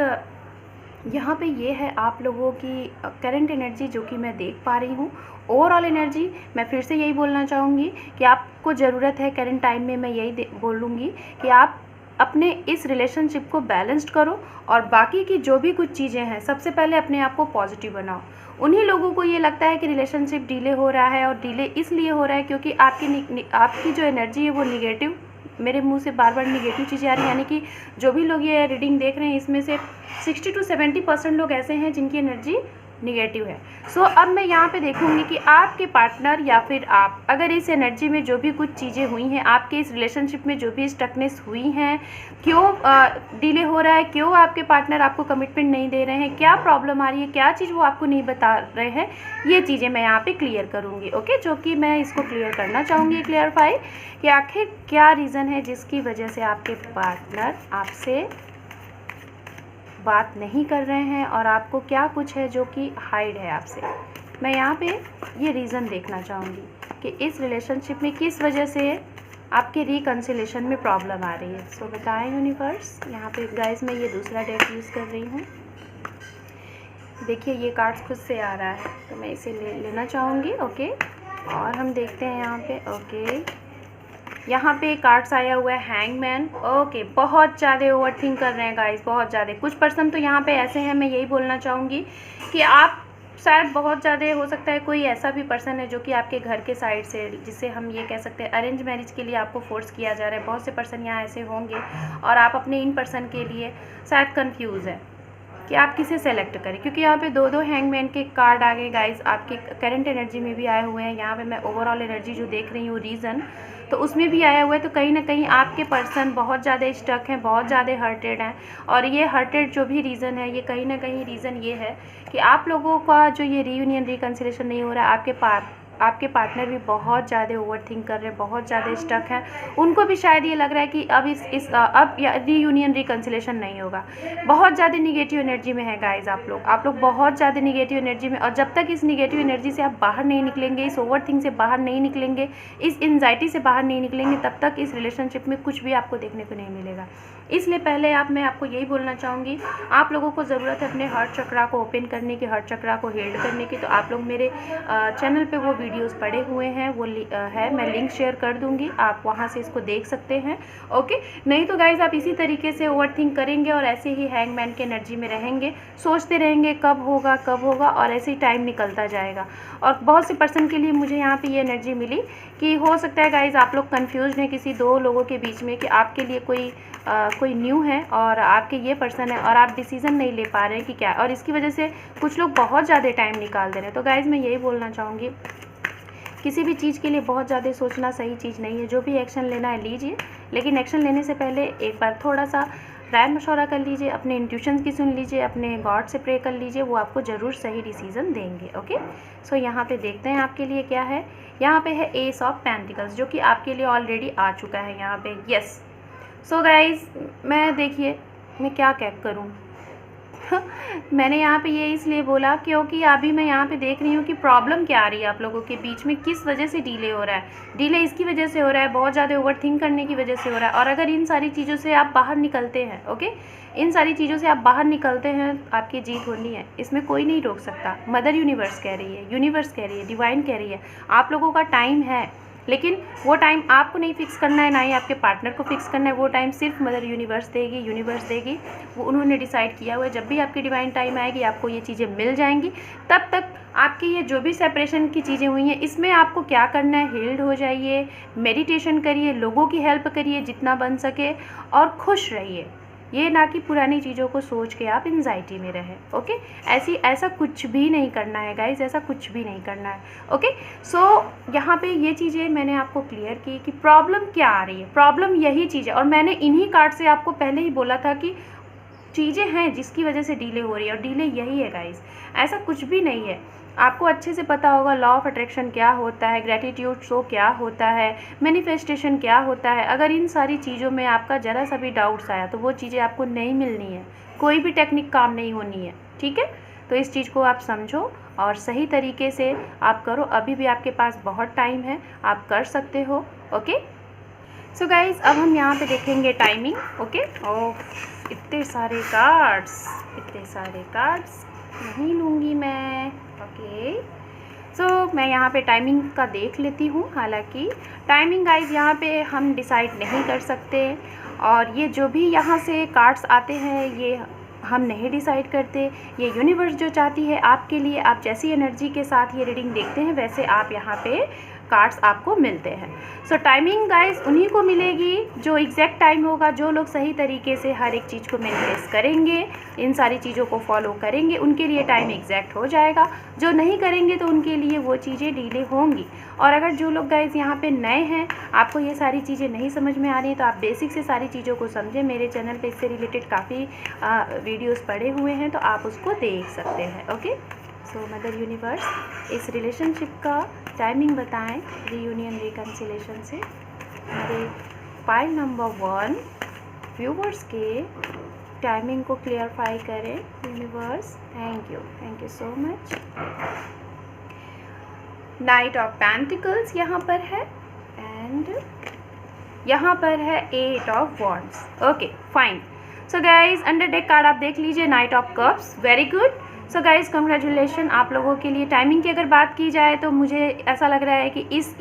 यहाँ पे ये है आप लोगों की करंट एनर्जी जो कि मैं देख पा रही हूँ। ओवरऑल एनर्जी मैं फिर से यही बोलना चाहूँगी कि आपको ज़रूरत है करंट टाइम में, मैं यही बोलूँगी कि आप अपने इस रिलेशनशिप को बैलेंस्ड करो और बाकी की जो भी कुछ चीज़ें हैं सबसे पहले अपने आप को पॉजिटिव बनाओ। उन्हीं लोगों को ये लगता है कि रिलेशनशिप डिले हो रहा है, और डिले इसलिए हो रहा है क्योंकि आपकी जो एनर्जी है वो निगेटिव, मेरे मुंह से बार बार निगेटिव चीज़ें आ रही हैं। यानी कि जो भी लोग ये रीडिंग देख रहे हैं इसमें से 60 to 70% लोग ऐसे हैं जिनकी एनर्जी निगेटिव है। सो अब मैं यहाँ पे देखूँगी कि आपके पार्टनर या फिर आप अगर इस एनर्जी में जो भी कुछ चीज़ें हुई हैं, आपके इस रिलेशनशिप में जो भी स्टकनेस हुई हैं, क्यों डिले हो रहा है, क्यों आपके पार्टनर आपको कमिटमेंट नहीं दे रहे हैं, क्या प्रॉब्लम आ रही है, क्या चीज़ वो आपको नहीं बता रहे हैं, ये चीज़ें मैं यहाँ पे क्लियर करूँगी, ओके। जो कि मैं इसको क्लियर करना चाहूँगी, क्लियरफाई कि आखिर क्या रीज़न है जिसकी वजह से आपके पार्टनर आपसे बात नहीं कर रहे हैं और आपको क्या कुछ है जो कि हाइड है आपसे। मैं यहाँ पे ये रीज़न देखना चाहूँगी कि इस रिलेशनशिप में किस वजह से आपके रिकन्सिलेशन में प्रॉब्लम आ रही है। सो बताएं यूनिवर्स। यहाँ पे गाइस मैं ये दूसरा डेक यूज़ कर रही हूँ। देखिए ये कार्ड्स खुद से आ रहा है तो मैं इसे लेना चाहूँगी, ओके। और हम देखते हैं यहाँ पे, ओके। यहाँ पे कार्ड्स आया हुआ है हैंगमैन। ओके, बहुत ज़्यादा ओवर थिंक कर रहे हैं गाइस, बहुत ज़्यादा। कुछ पर्सन तो यहाँ पे ऐसे हैं, मैं यही बोलना चाहूँगी कि आप शायद बहुत ज़्यादा हो सकता है कोई ऐसा भी पर्सन है जो कि आपके घर के साइड से, जिसे हम ये कह सकते हैं अरेंज मैरिज के लिए आपको फोर्स किया जा रहा है। बहुत से पर्सन यहाँ ऐसे होंगे और आप अपने इन पर्सन के लिए शायद कंफ्यूज है कि आप किसे सेलेक्ट करें, क्योंकि यहाँ पे दो हैंगमैन के कार्ड आ गए गाइस। आपके करंट एनर्जी में भी आए हुए हैं। यहाँ पे मैं ओवरऑल एनर्जी जो देख रही हूँ रीज़न, तो उसमें भी आया हुआ है। तो कहीं ना कहीं आपके पर्सन बहुत ज़्यादा स्टक हैं, बहुत ज़्यादा हर्टेड हैं। और ये हर्टेड जो भी रीज़न है, ये कहीं ना कहीं रीज़न ये है कि आप लोगों का जो ये रीयूनियन रिकन्सिलेशन नहीं हो रहा है, आपके पार्टनर भी बहुत ज़्यादा ओवर थिंक कर रहे हैं, बहुत ज़्यादा स्टक हैं। उनको भी शायद ये लग रहा है कि अब रीयूनियन रिकन्सिलेशन नहीं होगा। बहुत ज़्यादा निगेटिव एनर्जी में है गाइज आप लोग बहुत ज़्यादा निगेटिव एनर्जी में। और जब तक इस निगेटिव एनर्जी से आप बाहर नहीं निकलेंगे, इस ओवर थिंक से बाहर नहीं निकलेंगे, इस एंजाइटी से बाहर नहीं निकलेंगे, तब तक इस रिलेशनशिप में कुछ भी आपको देखने को नहीं मिलेगा। इसलिए पहले मैं आपको यही बोलना चाहूँगी, आप लोगों को ज़रूरत है अपने हार्ट चक्रा को ओपन करने की, हार्ट चक्रा को हील्ड करने की। तो आप लोग मेरे चैनल पे वो वीडियोस पड़े हुए हैं, वो है, मैं लिंक शेयर कर दूँगी, आप वहाँ से इसको देख सकते हैं। ओके, नहीं तो गाइज आप इसी तरीके से ओवर थिंक करेंगे और ऐसे ही हैंगमैन की एनर्जी में रहेंगे, सोचते रहेंगे कब होगा और ऐसे ही टाइम निकलता जाएगा। और बहुत से पर्सन के लिए मुझे यहाँ पर ये एनर्जी मिली कि हो सकता है गाइज आप लोग कन्फ्यूज हैं किसी दो लोगों के बीच में कि आपके लिए कोई न्यू है और आपके ये पर्सन है और आप डिसीज़न नहीं ले पा रहे हैं कि क्या, और इसकी वजह से कुछ लोग बहुत ज़्यादा टाइम निकाल दे रहे हैं। तो गाइज़ मैं यही बोलना चाहूँगी, किसी भी चीज़ के लिए बहुत ज़्यादा सोचना सही चीज़ नहीं है। जो भी एक्शन लेना है लीजिए, लेकिन एक्शन लेने से पहले एक बार थोड़ा सा राय मशवरा कर लीजिए, अपने इंट्यूशंस की सुन लीजिए, अपने गॉड से प्रे कर लीजिए, वो आपको ज़रूर सही डिसीज़न देंगे। ओके, सो यहाँ पे देखते हैं आपके लिए क्या है। यहाँ पे है एस ऑफ पेंटिकल्स, जो कि आपके लिए ऑलरेडी आ चुका है यहाँ पे। यस, सो गाइज़ मैं देखिए मैं क्या करूँ मैंने यहाँ पे ये इसलिए बोला क्योंकि अभी मैं यहाँ पे देख रही हूँ कि प्रॉब्लम क्या आ रही है आप लोगों के बीच में, किस वजह से डिले हो रहा है। डिले इसकी वजह से हो रहा है, बहुत ज़्यादा ओवर थिंक करने की वजह से हो रहा है। और अगर इन सारी चीज़ों से आप बाहर निकलते हैं, ओके, इन सारी चीज़ों से आप बाहर निकलते हैं, आपकी जीत होनी है, इसमें कोई नहीं रोक सकता। मदर यूनिवर्स कह रही है, यूनिवर्स कह रही है, डिवाइन कह रही है, आप लोगों का टाइम है। लेकिन वो टाइम आपको नहीं फिक्स करना है, ना ही आपके पार्टनर को फिक्स करना है। वो टाइम सिर्फ मदर यूनिवर्स देगी, वो उन्होंने डिसाइड किया हुआ है। जब भी आपकी डिवाइन टाइम आएगी आपको ये चीज़ें मिल जाएंगी। तब तक आपकी ये जो भी सेपरेशन की चीज़ें हुई हैं, इसमें आपको क्या करना है, हील्ड हो जाइए, मेडिटेशन करिए, लोगों की हेल्प करिए जितना बन सके, और खुश रहिए। ये ना कि पुरानी चीज़ों को सोच के आप एंजाइटी में रहें। ओके, ऐसा कुछ भी नहीं करना है गाइज, ऐसा कुछ भी नहीं करना है। ओके, सो यहाँ पे ये चीज़ें मैंने आपको क्लियर की कि प्रॉब्लम क्या आ रही है। प्रॉब्लम यही चीज़ है, और मैंने इन्हीं कार्ड से आपको पहले ही बोला था कि चीज़ें हैं जिसकी वजह से डिले हो रही है, और डिले यही है गाइज, ऐसा कुछ भी नहीं है। आपको अच्छे से पता होगा लॉ ऑफ अट्रैक्शन क्या होता है, ग्रेटिट्यूड शो क्या होता है, मैनिफेस्टेशन क्या होता है। अगर इन सारी चीज़ों में आपका ज़रा सा भी डाउट्स आया तो वो चीज़ें आपको नहीं मिलनी है, कोई भी टेक्निक काम नहीं होनी है। ठीक है, तो इस चीज़ को आप समझो और सही तरीके से आप करो। अभी भी आपके पास बहुत टाइम है, आप कर सकते हो। ओके, सो गाइज अब हम यहाँ पे देखेंगे टाइमिंग। ओके, ओह इतने सारे कार्ड्स नहीं लूँगी मैं। ओके, सो मैं यहाँ पे टाइमिंग का देख लेती हूँ। हालांकि टाइमिंग गाइज यहाँ पे हम डिसाइड नहीं कर सकते, और ये जो भी यहाँ से कार्ड्स आते हैं ये हम नहीं डिसाइड करते। ये यूनिवर्स जो चाहती है आपके लिए, आप जैसी एनर्जी के साथ ये रीडिंग देखते हैं वैसे आप यहाँ पे कार्ड्स आपको मिलते हैं। सो टाइमिंग गाइस उन्हीं को मिलेगी जो एग्जैक्ट टाइम होगा, जो लोग सही तरीके से हर एक चीज़ को मैनिफेस्ट करेंगे, इन सारी चीज़ों को फॉलो करेंगे, उनके लिए टाइम एग्जैक्ट हो जाएगा। जो नहीं करेंगे तो उनके लिए वो चीज़ें डिले होंगी। और अगर जो लोग गाइस यहाँ पे नए हैं, आपको ये सारी चीज़ें नहीं समझ में आ रही हैं, तो आप बेसिक से सारी चीज़ों को समझें। मेरे चैनल पे इससे रिलेटेड काफ़ी वीडियोस पड़े हुए हैं, तो आप उसको देख सकते हैं। ओके, सो मदर यूनिवर्स इस रिलेशनशिप का टाइमिंग बताएं रीयूनियन रिकन्सिलेशन से। मेरे फाइल नंबर 1 व्यूवर्स के टाइमिंग को क्लियरफाई करें universe. Thank you so much. Night of pentacles यहाँ पर है, एंड यहाँ पर है 8 of wands. Okay fine. So guys under deck card आप देख लीजिए, night of cups. Very good. So guys congratulation आप लोगों के लिए। टाइमिंग की अगर बात की जाए तो मुझे ऐसा लग रहा है कि इस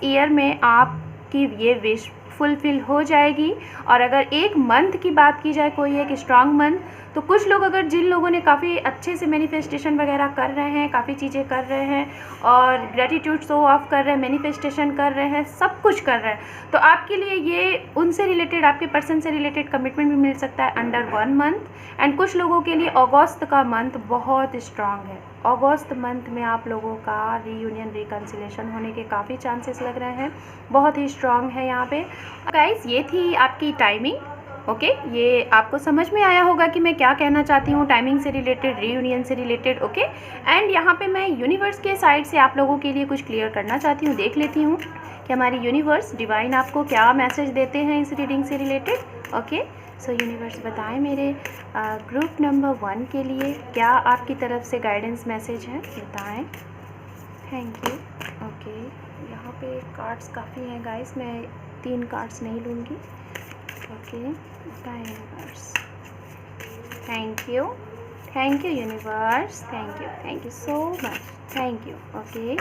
ईयर में आप आपकी ये विश फुलफ़िल हो जाएगी। और अगर एक मंथ की बात की जाए, कोई एक स्ट्रॉन्ग मंथ, तो कुछ लोग अगर जिन लोगों ने काफ़ी अच्छे से मैनिफेस्टेशन वगैरह कर रहे हैं, काफ़ी चीज़ें कर रहे हैं और ग्रेटिट्यूड शो ऑफ कर रहे हैं, मैनिफेस्टेशन कर रहे हैं, सब कुछ कर रहे हैं, तो आपके लिए ये उनसे रिलेटेड, आपके पर्सन से रिलेटेड कमिटमेंट भी मिल सकता है अंडर 1 मंथ। एंड कुछ लोगों के लिए अगस्त का मंथ बहुत स्ट्रांग है। अगस्त मंथ में आप लोगों का रीयूनियन, रिकन्सिलेशन होने के काफ़ी चांसेस लग रहे हैं, बहुत ही स्ट्रांग है यहाँ पे। गाइस, ये थी आपकी टाइमिंग। ओके, ये आपको समझ में आया होगा कि मैं क्या कहना चाहती हूँ टाइमिंग से रिलेटेड, रीयूनियन से रिलेटेड। ओके, एंड यहाँ पे मैं यूनिवर्स के साइड से आप लोगों के लिए कुछ क्लियर करना चाहती हूँ। देख लेती हूँ कि हमारी यूनिवर्स, डिवाइन आपको क्या मैसेज देते हैं इस रीडिंग से रिलेटेड। ओके, सो यूनिवर्स बताएं मेरे ग्रुप नंबर 1 के लिए क्या आपकी तरफ से गाइडेंस मैसेज है, बताएं। Thank you. ओके, यहाँ पे कार्ड्स काफ़ी हैं गाइस, मैं 3 कार्ड्स नहीं लूँगी। ओके, बताएं universe. Thank you universe, thank you so much, thank you. Okay,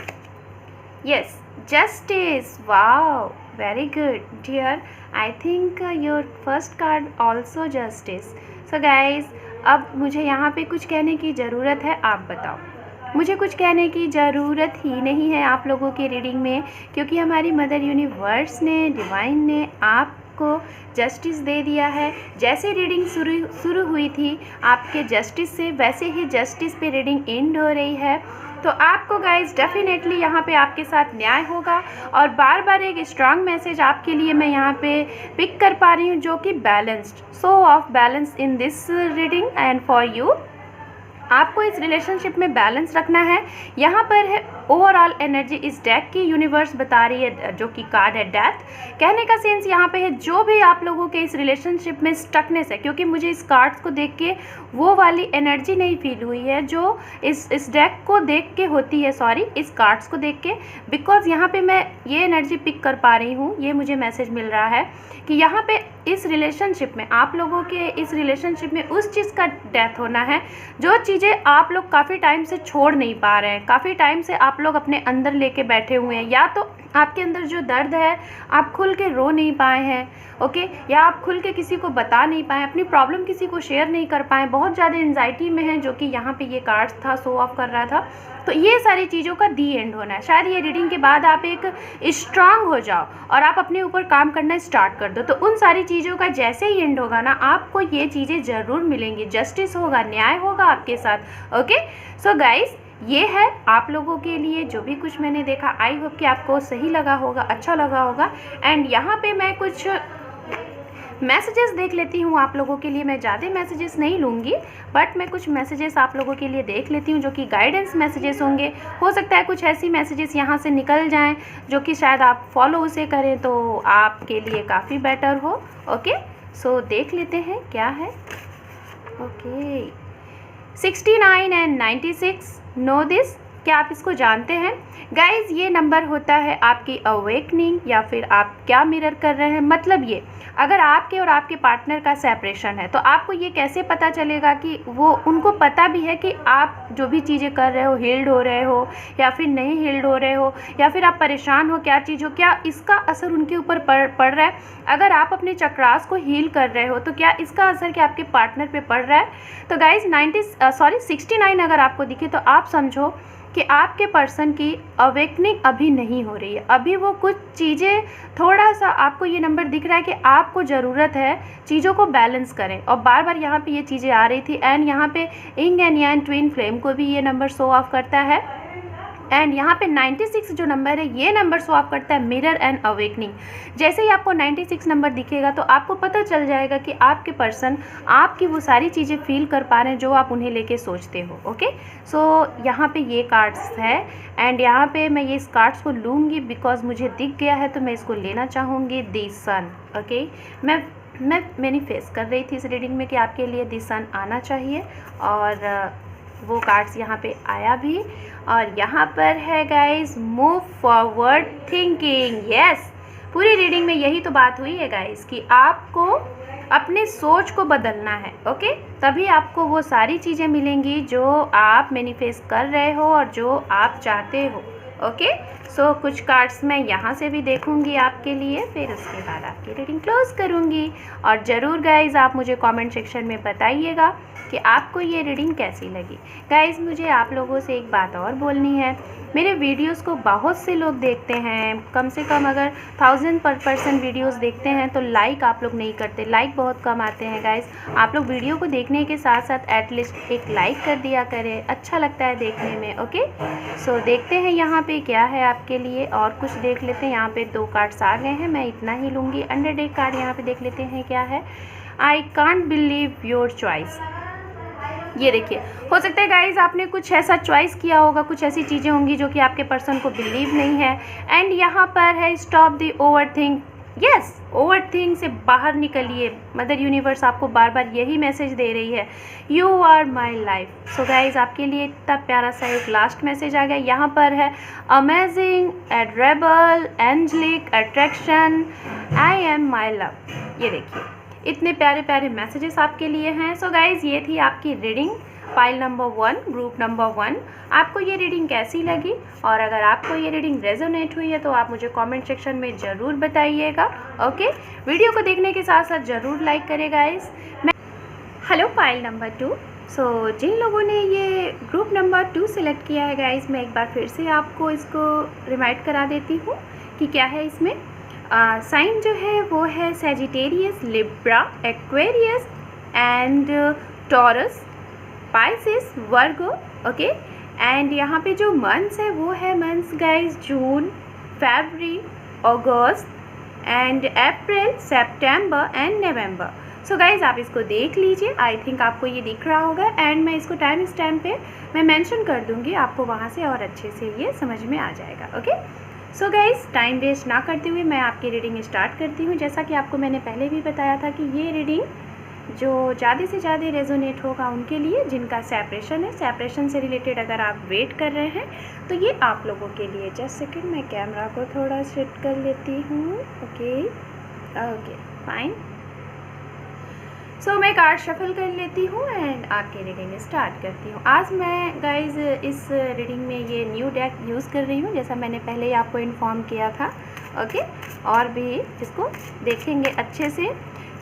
yes, justice, wow, very good dear. I think your first card also justice. So guys, अब मुझे यहाँ पे कुछ कहने की ज़रूरत है, आप बताओ। मुझे कुछ कहने की ज़रूरत ही नहीं है आप लोगों की रीडिंग में, क्योंकि हमारी मदर यूनिवर्स ने, डिवाइन ने आपको जस्टिस दे दिया है। जैसे रीडिंग शुरू हुई थी आपके जस्टिस से, वैसे ही जस्टिस पे रीडिंग एंड हो रही है। तो आपको गाइज डेफिनेटली यहाँ पे आपके साथ न्याय होगा। और बार बार एक स्ट्रांग मैसेज आपके लिए मैं यहाँ पे पिक कर पा रही हूँ, जो कि balanced, so of balance in this reading and for you. आपको इस रिलेशनशिप में बैलेंस रखना है। यहाँ पर है ओवरऑल एनर्जी इस डेक की, यूनिवर्स बता रही है, जो कि कार्ड है डेथ। कहने का सेंस यहाँ पे है जो भी आप लोगों के इस रिलेशनशिप में स्टकनेस है, क्योंकि मुझे इस कार्ड्स को देख के वो वाली एनर्जी नहीं फील हुई है जो इस डेक को देख के होती है, सॉरी, इस कार्ड्स को देख के, बिकॉज यहाँ पे मैं ये एनर्जी पिक कर पा रही हूँ। ये मुझे मैसेज मिल रहा है कि यहाँ पे इस रिलेशनशिप में, आप लोगों के इस रिलेशनशिप में उस चीज़ का डेथ होना है जो चीज़ें आप लोग काफ़ी टाइम से छोड़ नहीं पा रहे हैं, काफ़ी टाइम से आप लोग अपने अंदर लेके बैठे हुए हैं। या तो आपके अंदर जो दर्द है आप खुल के रो नहीं पाए हैं, ओके, या आप खुल के किसी को बता नहीं पाए, अपनी प्रॉब्लम किसी को शेयर नहीं कर पाए, बहुत ज़्यादा एंजाइटी में है, जो कि यहाँ पे ये कार्ड्स था, शो ऑफ कर रहा था। तो ये सारी चीज़ों का दी एंड होना है। शायद ये रीडिंग के बाद आप एक स्ट्रांग हो जाओ और आप अपने ऊपर काम करना स्टार्ट कर दो। तो उन सारी चीज़ों का जैसे ही एंड होगा ना, आपको ये चीज़ें ज़रूर मिलेंगी, जस्टिस होगा, न्याय होगा आपके साथ। ओके, सो गाइस, ये है आप लोगों के लिए जो भी कुछ मैंने देखा। आई होप कि आपको सही लगा होगा, अच्छा लगा होगा। एंड यहाँ पे मैं कुछ मैसेजेस देख लेती हूँ आप लोगों के लिए। मैं ज़्यादा मैसेजेस नहीं लूँगी, बट मैं कुछ मैसेजेस आप लोगों के लिए देख लेती हूँ, जो कि गाइडेंस मैसेजेस होंगे। हो सकता है कुछ ऐसी मैसेजेस यहाँ से निकल जाएं जो कि शायद आप फॉलो उसे करें तो आपके लिए काफ़ी बेटर हो। ओके, सो देख लेते हैं क्या है। ओके, 69 एंड 96, नो दिस, क्या आप इसको जानते हैं गाइज? ये नंबर होता है आपकी अवेकनिंग, या फिर आप क्या मिरर कर रहे हैं। मतलब ये, अगर आपके और आपके पार्टनर का सेपरेशन है तो आपको ये कैसे पता चलेगा कि वो, उनको पता भी है कि आप जो भी चीज़ें कर रहे हो, हील्ड हो रहे हो या फिर नहीं हील्ड हो रहे हो, या फिर आप परेशान हो, क्या चीज़ हो, क्या इसका असर उनके ऊपर पड़ रहा है। अगर आप अपने चक्रास को हील कर रहे हो तो क्या इसका असर क्या आपके पार्टनर पे पड़ रहा है। तो गाइज 69 अगर आपको दिखे तो आप समझो कि आपके पर्सन की अवेकनिंग अभी नहीं हो रही है। अभी वो कुछ चीज़ें, थोड़ा सा आपको ये नंबर दिख रहा है कि आपको ज़रूरत है चीज़ों को बैलेंस करें। और बार बार यहाँ पे ये चीज़ें आ रही थी। एंड यहाँ पे इंग एंड यान ट्विन फ्लेम को भी ये नंबर शो ऑफ करता है। एंड यहाँ पे 96 जो नंबर है, ये नंबर शो ऑफ करता है मिरर एंड अवेकनिंग। जैसे ही आपको 96 नंबर दिखेगा तो आपको पता चल जाएगा कि आपके पर्सन आपकी वो सारी चीज़ें फील कर पा रहे हैं जो आप उन्हें लेके सोचते हो। ओके, सो यहाँ पे ये कार्ड्स है। एंड यहाँ पे मैं ये इस कार्ड्स को लूँगी बिकॉज मुझे दिख गया है तो मैं इसको लेना चाहूँगी। दी सन, ओके, मैं मैनिफेस्ट कर रही थी इस रीडिंग में कि आपके लिए दी सन आना चाहिए, और वो कार्ड्स यहाँ पे आया भी। और यहाँ पर है guys, move forward thinking. Yes, पूरी रीडिंग में यही तो बात हुई है गाइस कि आपको अपने सोच को बदलना है। ओके, तभी आपको वो सारी चीज़ें मिलेंगी जो आप मैनिफेस्ट कर रहे हो और जो आप चाहते हो। ओके। सो कुछ कार्ड्स मैं यहाँ से भी देखूँगी आपके लिए, फिर उसके बाद आपकी रीडिंग क्लोज करूँगी। और ज़रूर गाइज़ आप मुझे कमेंट सेक्शन में बताइएगा कि आपको ये रीडिंग कैसी लगी। गाइज़ मुझे आप लोगों से एक बात और बोलनी है, मेरे वीडियोस को बहुत से लोग देखते हैं, कम से कम अगर 1000 पर पर्सन वीडियोस देखते हैं तो लाइक आप लोग नहीं करते, लाइक बहुत कम आते हैं गाइज़। आप लोग वीडियो को देखने के साथ साथ एटलीस्ट एक लाइक कर दिया करें, अच्छा लगता है देखने में। ओके, सो देखते हैं यहाँ पे क्या है आपके लिए, और कुछ देख लेते हैं। यहाँ पे 2 कार्ड्स आ गए हैं, मैं इतना ही लूँगी। अंडर डेक कार्ड यहाँ पे देख लेते हैं क्या है। I can't believe your choice. ये देखिए, हो सकता है गाइज आपने कुछ ऐसा चॉइस किया होगा, कुछ ऐसी चीज़ें होंगी जो कि आपके पर्सन को बिलीव नहीं है। एंड यहाँ पर है stop the over think. Yes, over think से बाहर निकलिए। मदर यूनिवर्स आपको बार बार यही मैसेज दे रही है, you are my life. So guys आपके लिए इतना प्यारा सा एक लास्ट मैसेज आ गया। यहाँ पर है amazing, adorable, angelic, attraction, I am my love. ये देखिए, इतने प्यारे प्यारे मैसेजेस आपके लिए हैं। सो गाइज़ ये थी आपकी reading, file number 1, group number 1। आपको ये रीडिंग कैसी लगी, और अगर आपको ये रीडिंग रेजोनेट हुई है तो आप मुझे कमेंट सेक्शन में ज़रूर बताइएगा। ओके, वीडियो को देखने के साथ साथ ज़रूर लाइक करें गाइज़। Hello file number 2। सो जिन लोगों ने ये ग्रुप नंबर 2 सिलेक्ट किया है गाइज़, मैं एक बार फिर से आपको इसको रिमाइंड करा देती हूँ कि क्या है इसमें। साइन जो है वो है Sagittarius, Libra, Aquarius and taurus, Pisces, Virgo. Okay, and यहाँ पे जो मंथ्स है वो है months guys June, February, August and April, September and November. So guys आप इसको देख लीजिए, आई थिंक आपको ये दिख रहा होगा। एंड मैं इसको टाइम स्टैम्प पे मैं मेंशन कर दूँगी, आपको वहाँ से और अच्छे से ये समझ में आ जाएगा। Okay, so guys time waste ना करते हुए मैं आपकी रीडिंग स्टार्ट करती हूँ। जैसा कि आपको मैंने पहले भी बताया था कि ये रीडिंग जो ज़्यादा से ज़्यादा रेजोनेट होगा उनके लिए जिनका सेपरेशन है, सेपरेशन से रिलेटेड अगर आप वेट कर रहे हैं तो ये आप लोगों के लिए। जस्ट सेकंड, मैं कैमरा को थोड़ा सेट कर लेती हूँ। Okay okay fine. सो मैं कार्ड शफल कर लेती हूँ एंड आपकी रीडिंग स्टार्ट करती हूँ। आज मैं गाइज इस रीडिंग में ये न्यू डेक यूज़ कर रही हूँ, जैसा मैंने पहले ही आपको इन्फॉर्म किया था। ओके, और भी इसको देखेंगे अच्छे से।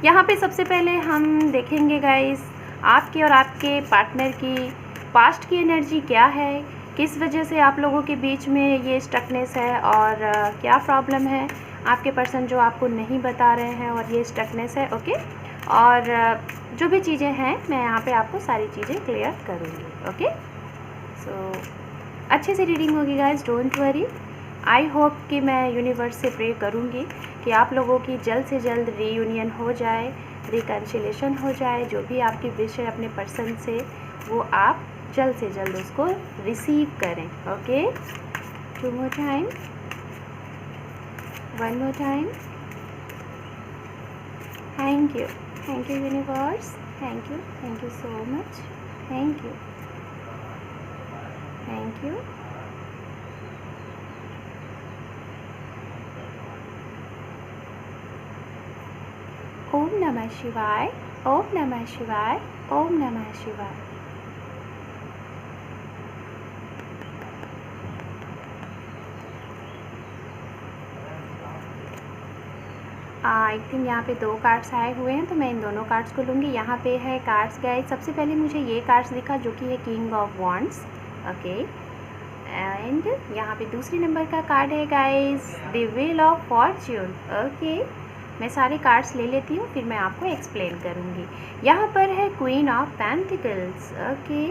यहाँ पे सबसे पहले हम देखेंगे गाइज आपके और आपके पार्टनर की पास्ट की एनर्जी क्या है, किस वजह से आप लोगों के बीच में ये स्टकनेस है, और क्या प्रॉब्लम है आपके पर्सन जो आपको नहीं बता रहे हैं और ये स्टकनेस है। ओके, और जो भी चीज़ें हैं मैं यहाँ पे आपको सारी चीज़ें क्लियर करूँगी। ओके, सो अच्छे से रीडिंग होगी guys, don't worry. I hope कि मैं यूनिवर्स से प्रे करूँगी कि आप लोगों की जल्द से जल्द रीयूनियन हो जाए, रिकन्सिलेशन हो जाए। जो भी आपकी विश है अपने पर्सन से वो आप जल्द से जल्द उसको रिसीव करें। Okay, 2 more time, 1 more time. Thank you universe, thank you so much, thank you. ओम नमः शिवाय, ओम नमः शिवाय, ओम नमः शिवाय। आई थिंक यहाँ पे 2 कार्ड्स आए हुए हैं तो मैं इन दोनों कार्ड्स को लूँगी। यहाँ पे है कार्ड्स गाइज, सबसे पहले मुझे ये कार्ड्स दिखा जो कि है king of wands. Okay, and यहाँ पे दूसरे नंबर का कार्ड है guys the wheel of Fortune. Okay, मैं सारे कार्ड्स ले लेती हूँ फिर मैं आपको एक्सप्लेन करूँगी। यहाँ पर है क्वीन ऑफ पेंटिकल्स। ओके,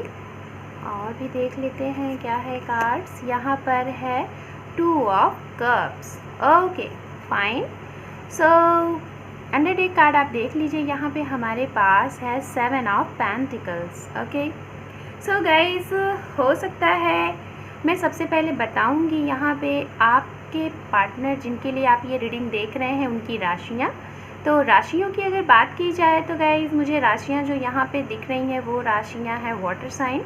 और भी देख लेते हैं क्या है कार्ड्स। यहाँ पर है 2 of cups. Okay fine. So under deck card आप देख लीजिए, यहाँ पे हमारे पास है 7 of pentacles. Okay, so guys हो सकता है मैं सबसे पहले बताऊँगी यहाँ पे आपके पार्टनर जिनके लिए आप ये रीडिंग देख रहे हैं उनकी राशियाँ। तो राशियों की अगर बात की जाए तो गाइज मुझे राशियाँ जो यहाँ पे दिख रही हैं वो राशियाँ हैं water sign,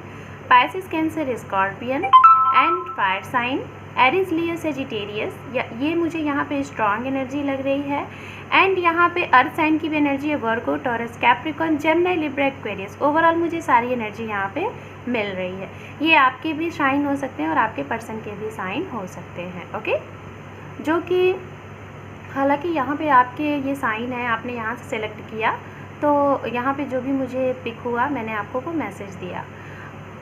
Pisces, Cancer, Scorpion and fire sign, Aries, Leo, Sagittarius. ये मुझे यहाँ पे स्ट्रॉन्ग एनर्जी लग रही है। एंड यहाँ पे अर्थ साइन की भी एनर्जी है, Virgo, Taurus, Capricorn, Gemini, Libra, Aquarius. Overall मुझे सारी एनर्जी यहाँ पे मिल रही है। ये आपके भी साइन हो सकते हैं और आपके पर्सन के भी साइन हो सकते हैं। ओके, जो कि हालांकि यहाँ पे आपके ये साइन है, आपने यहाँ से सेलेक्ट किया, तो यहाँ पे जो भी मुझे पिक हुआ मैंने आपको वो मैसेज दिया।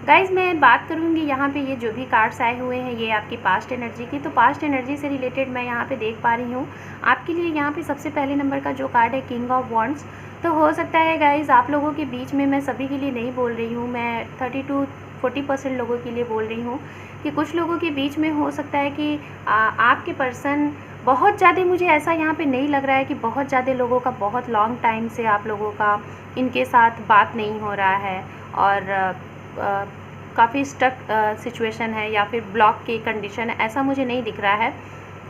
गाइज़ मैं बात करूँगी यहाँ पे ये जो भी कार्ड्स आए हुए हैं ये आपकी पास्ट एनर्जी की, तो पास्ट एनर्जी से रिलेटेड मैं यहाँ पे देख पा रही हूँ आपके लिए। यहाँ पे सबसे पहले नंबर का जो कार्ड है किंग ऑफ वॉन्ड्स, तो हो सकता है गाइज़ आप लोगों के बीच में, मैं सभी के लिए नहीं बोल रही हूँ, मैं 30 to 40% लोगों के लिए बोल रही हूँ कि कुछ लोगों के बीच में हो सकता है कि आपके पर्सन बहुत ज़्यादा, मुझे ऐसा यहाँ पे नहीं लग रहा है कि बहुत ज़्यादा लोगों का बहुत लॉन्ग टाइम से आप लोगों का इनके साथ बात नहीं हो रहा है और काफ़ी स्टक सिचुएशन है या फिर ब्लॉक की कंडीशन है, ऐसा मुझे नहीं दिख रहा है।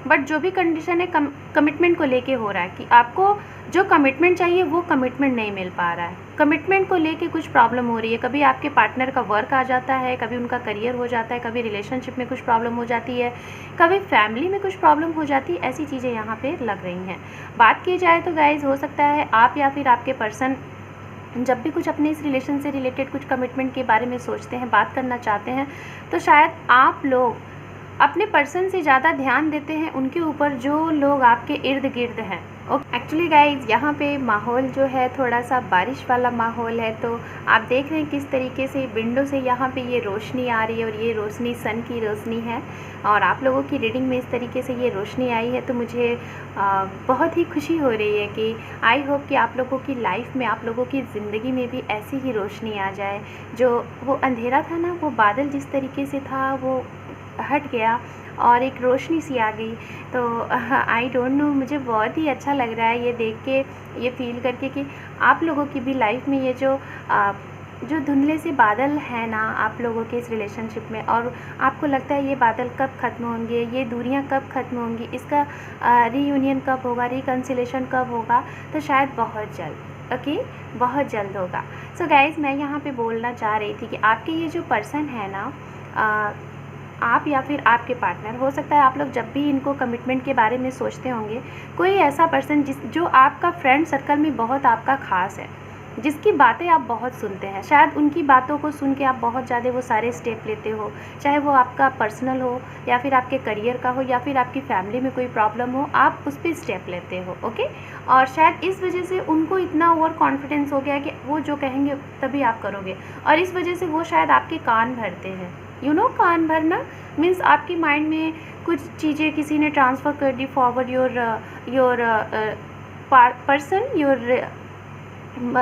बट जो भी कंडीशन है कमिटमेंट को लेके हो रहा है कि आपको जो कमिटमेंट चाहिए वो कमिटमेंट नहीं मिल पा रहा है। कमिटमेंट को लेके कुछ प्रॉब्लम हो रही है, कभी आपके पार्टनर का वर्क आ जाता है, कभी उनका करियर हो जाता है, कभी रिलेशनशिप में कुछ प्रॉब्लम हो जाती है, कभी फैमिली में कुछ प्रॉब्लम हो जाती है, ऐसी चीज़ें यहाँ पे लग रही हैं। बात की जाए तो गाइज़ हो सकता है आप या फिर आपके पर्सन जब भी कुछ अपने इस रिलेशन से रिलेटेड कुछ कमिटमेंट के बारे में सोचते हैं, बात करना चाहते हैं, तो शायद आप लोग अपने पर्सन से ज़्यादा ध्यान देते हैं उनके ऊपर जो लोग आपके इर्द गिर्द हैं। एक्चुअली गाइज यहाँ पे माहौल जो है थोड़ा सा बारिश वाला माहौल है, तो आप देख रहे हैं किस तरीके से विंडो से यहाँ पे ये रोशनी आ रही है और ये रोशनी सन की रोशनी है और आप लोगों की रीडिंग में इस तरीके से ये रोशनी आई है। तो मुझे बहुत ही खुशी हो रही है कि आई होप कि आप लोगों की लाइफ में, आप लोगों की ज़िंदगी में भी ऐसी ही रोशनी आ जाए। जो वो अंधेरा था ना, वो बादल जिस तरीके से था वो हट गया और एक रोशनी सी आ गई। तो आई डोंट नो, मुझे बहुत ही अच्छा लग रहा है ये देख के, ये फील करके कि आप लोगों की भी लाइफ में ये जो धुंधले से बादल हैं ना आप लोगों के इस रिलेशनशिप में, और आपको लगता है ये बादल कब ख़त्म होंगे, ये दूरियां कब ख़त्म होंगी, इसका रीयूनियन कब होगा, रिकन्सिलेशन कब होगा, तो शायद बहुत जल्द। ओके, बहुत जल्द होगा। सो गाइज़ मैं यहाँ पे बोलना चाह रही थी कि आपके ये जो पर्सन है ना, आप या फिर आपके पार्टनर, हो सकता है आप लोग जब भी इनको कमिटमेंट के बारे में सोचते होंगे, कोई ऐसा पर्सन जो आपका फ्रेंड सर्कल में बहुत आपका ख़ास है, जिसकी बातें आप बहुत सुनते हैं, शायद उनकी बातों को सुन के आप बहुत ज़्यादा वो सारे स्टेप लेते हो, चाहे वो आपका पर्सनल हो या फिर आपके करियर का हो या फिर आपकी फैमिली में कोई प्रॉब्लम हो, आप उस पर स्टेप लेते हो। ओके, और शायद इस वजह से उनको इतना ओवर कॉन्फिडेंस हो गया कि वो जो कहेंगे तभी आप करोगे, और इस वजह से वो शायद आपके कान भरते हैं। यू नो, कान भरना मीन्स आपकी माइंड में कुछ चीज़ें किसी ने ट्रांसफ़र कर दी forward your person, your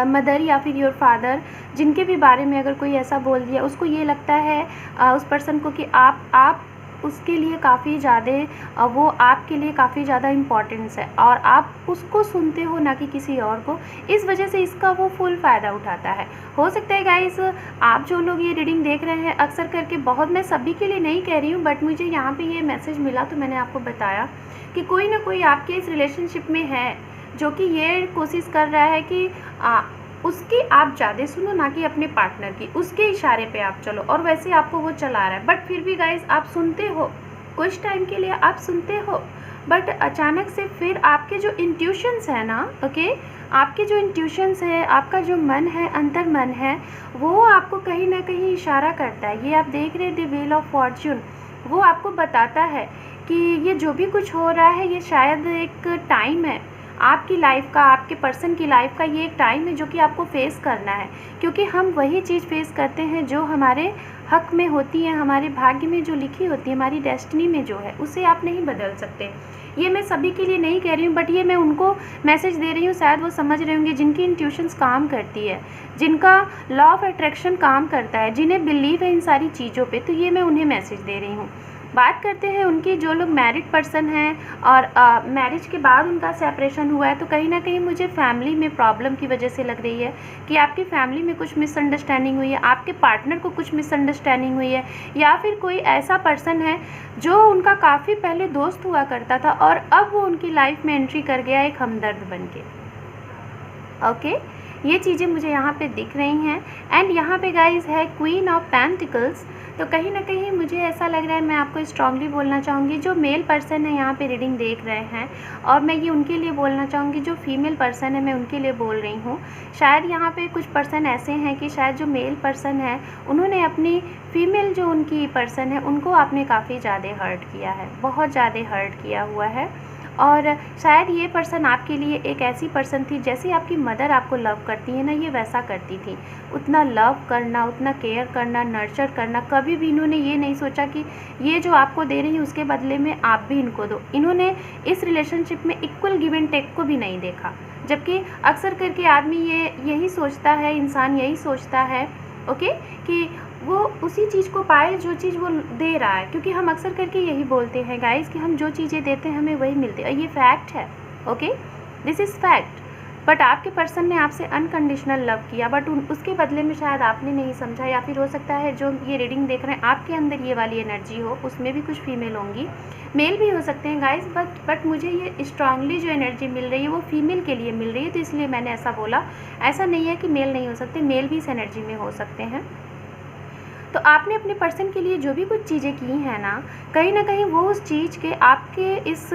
mother या फिर योर फादर, जिनके भी बारे में अगर कोई ऐसा बोल दिया, उसको ये लगता है उस पर्सन को कि आप उसके लिए काफ़ी ज़्यादा, वो आपके लिए काफ़ी ज़्यादा इम्पॉर्टेंस है और आप उसको सुनते हो ना कि किसी और को। इस वजह से इसका वो फुल फ़ायदा उठाता है। हो सकता है गाइस आप जो लोग ये रीडिंग देख रहे हैं, अक्सर करके, बहुत, मैं सभी के लिए नहीं कह रही हूँ, बट मुझे यहाँ पे ये मैसेज मिला तो मैंने आपको बताया कि कोई ना कोई आपके इस रिलेशनशिप में है जो कि ये कोशिश कर रहा है कि उसकी आप ज़्यादा सुनो ना कि अपने पार्टनर की, उसके इशारे पे आप चलो, और वैसे आपको वो चला रहा है। बट फिर भी गाइस आप सुनते हो, कुछ टाइम के लिए आप सुनते हो, बट अचानक से फिर आपके जो इंट्यूशंस है ना, ओके, आपके जो इंट्यूशंस है, आपका जो मन है, अंतर मन है, वो आपको कहीं ना कहीं इशारा करता है। ये आप देख रहे हैं द व्हील ऑफ फॉर्च्यून, वो आपको बताता है कि ये जो भी कुछ हो रहा है ये शायद एक टाइम है आपकी लाइफ का, आपके पर्सन की लाइफ का, ये एक टाइम है जो कि आपको फेस करना है, क्योंकि हम वही चीज़ फेस करते हैं जो हमारे हक में होती है, हमारे भाग्य में जो लिखी होती है, हमारी डेस्टिनी में जो है, उसे आप नहीं बदल सकते। ये मैं सभी के लिए नहीं कह रही हूँ, बट ये मैं उनको मैसेज दे रही हूँ, शायद वो समझ रहे होंगे जिनकी इंट्यूशंस काम करती है, जिनका लॉ ऑफ अट्रैक्शन काम करता है, जिन्हें बिलीव है इन सारी चीज़ों पे, तो ये मैं उन्हें मैसेज दे रही हूँ। बात करते हैं उनकी, जो लोग मैरिड पर्सन हैं और मैरिज के बाद उनका सेपरेशन हुआ है, तो कहीं ना कहीं मुझे फैमिली में प्रॉब्लम की वजह से लग रही है कि आपकी फैमिली में कुछ मिसअंडरस्टैंडिंग हुई है, आपके पार्टनर को कुछ मिसअंडरस्टैंडिंग हुई है, या फिर कोई ऐसा पर्सन है जो उनका काफ़ी पहले दोस्त हुआ करता था और अब वो उनकी लाइफ में एंट्री कर गया एक हमदर्द बन के। ओके, ये चीज़ें मुझे यहाँ पे दिख रही हैं। एंड यहाँ पे गाइस है क्वीन ऑफ पेंटिकल्स, तो कहीं ना कहीं मुझे ऐसा लग रहा है, मैं आपको स्ट्रांगली बोलना चाहूँगी, जो मेल पर्सन है यहाँ पे रीडिंग देख रहे हैं, और मैं ये उनके लिए बोलना चाहूँगी जो फीमेल पर्सन है, मैं उनके लिए बोल रही हूँ। शायद यहाँ पे कुछ पर्सन ऐसे हैं कि शायद जो मेल पर्सन है उन्होंने अपनी फीमेल जो उनकी पर्सन है उनको आपने काफ़ी ज़्यादा हर्ट किया है, बहुत ज़्यादा हर्ट किया हुआ है। और शायद ये पर्सन आपके लिए एक ऐसी पर्सन थी, जैसे आपकी मदर आपको लव करती है ना, ये वैसा करती थी। उतना लव करना, उतना केयर करना, नर्चर करना, कभी भी इन्होंने ये नहीं सोचा कि ये जो आपको दे रही है उसके बदले में आप भी इनको दो। इन्होंने इस रिलेशनशिप में इक्वल गिव एंड टेक को भी नहीं देखा, जबकि अक्सर करके आदमी यही सोचता है, इंसान यही सोचता है ओके, कि वो उसी चीज़ को पाए जो चीज़ वो दे रहा है। क्योंकि हम अक्सर करके यही बोलते हैं गाइस कि हम जो चीज़ें देते हैं हमें वही मिलती है, और ये फैक्ट है okay, this is fact. But आपके पर्सन ने आपसे अनकंडीशनल लव किया, बट उसके बदले में शायद आपने नहीं समझा, या फिर हो सकता है जो ये रीडिंग देख रहे हैं आपके अंदर ये वाली एनर्जी हो, उसमें भी कुछ फीमेल होंगी, मेल भी हो सकते हैं गाइस, बट मुझे ये स्ट्रांगली जो एनर्जी मिल रही है वो फीमेल के लिए मिल रही है, तो इसलिए मैंने ऐसा बोला। ऐसा नहीं है कि मेल नहीं हो सकते, मेल भी इस एनर्जी में हो सकते हैं। तो आपने अपने पर्सन के लिए जो भी कुछ चीज़ें की हैं ना कहीं वो उस चीज़ के आपके इस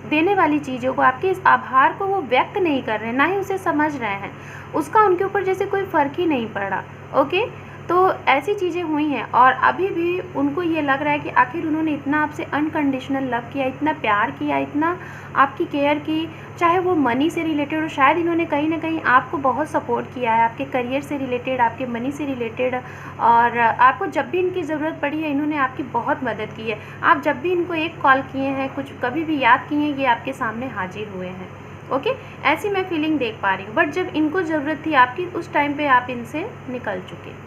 देने वाली चीज़ों को, आपके इस आभार को वो व्यक्त नहीं कर रहे हैं, ना ही उसे समझ रहे हैं, उसका उनके ऊपर जैसे कोई फ़र्क ही नहीं पड़ रहा ओके। तो ऐसी चीज़ें हुई हैं, और अभी भी उनको ये लग रहा है कि आखिर उन्होंने इतना आपसे अनकंडीशनल लव किया, इतना प्यार किया, इतना आपकी केयर की, चाहे वो मनी से रिलेटेड हो, शायद इन्होंने कहीं ना कहीं आपको बहुत सपोर्ट किया है, आपके करियर से रिलेटेड, आपके मनी से रिलेटेड, और आपको जब भी इनकी ज़रूरत पड़ी है इन्होंने आपकी बहुत मदद की है। आप जब भी इनको एक कॉल किए हैं, कुछ कभी भी याद किए हैं, ये आपके सामने हाजिर हुए हैं ओके। ऐसी मैं फीलिंग देख पा रही हूँ, बट जब इनको ज़रूरत थी आपकी, उस टाइम पे आप इनसे निकल चुके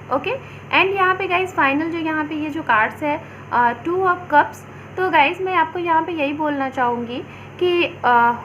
ओके। एंड यहाँ पे गाइस फाइनल जो यहाँ पे ये जो कार्ड्स है 2 ऑफ कप्स, तो गाइस मैं आपको यहाँ पे यही बोलना चाहूँगी कि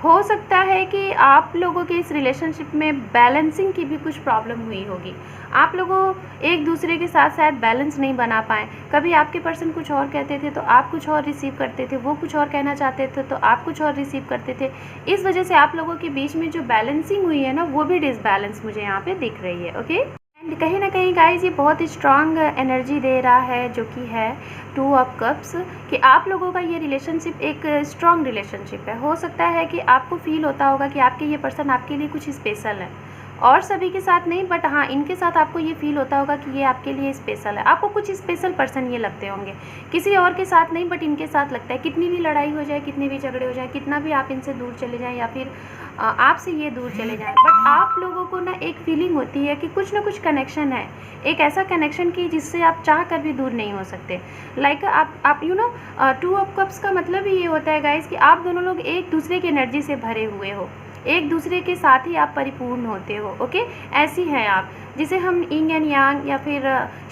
हो सकता है कि आप लोगों के इस रिलेशनशिप में बैलेंसिंग की भी कुछ प्रॉब्लम हुई होगी। आप लोगों एक दूसरे के साथ शायद बैलेंस नहीं बना पाए, कभी आपके पर्सन कुछ और कहते थे तो आप कुछ और रिसीव करते थे, वो कुछ और कहना चाहते थे तो आप कुछ और रिसीव करते थे। इस वजह से आप लोगों के बीच में जो बैलेंसिंग हुई है ना, वो भी डिसबैलेंस मुझे यहाँ पे दिख रही है ओके। एंड कहीं ना कहीं गाइस ये बहुत स्ट्रॉन्ग एनर्जी दे रहा है, जो कि है 2 ऑफ कप्स, कि आप लोगों का ये रिलेशनशिप एक स्ट्रॉन्ग रिलेशनशिप है। हो सकता है कि आपको फील होता होगा कि आपके ये पर्सन आपके लिए कुछ स्पेशल है, और सभी के साथ नहीं, बट हाँ इनके साथ आपको ये फील होता होगा कि ये आपके लिए स्पेशल है। आपको कुछ स्पेशल पर्सन ये लगते होंगे, किसी और के साथ नहीं, बट इनके साथ लगता है। कितनी भी लड़ाई हो जाए, कितने भी झगड़े हो जाए, कितना भी आप इनसे दूर चले जाएं, या फिर आपसे ये दूर चले जाएं, बट आप लोगों को ना एक फीलिंग होती है कि कुछ ना कुछ कनेक्शन है, एक ऐसा कनेक्शन की जिससे आप चाह कर भी दूर नहीं हो सकते। लाइक आप यू नो 2 ऑफ कप्स का मतलब ही ये होता है गाइस कि आप दोनों लोग एक दूसरे की एनर्जी से भरे हुए हो, एक दूसरे के साथ ही आप परिपूर्ण होते हो ओके। ऐसी हैं आप, जिसे हम इंग एंड यांग, या फिर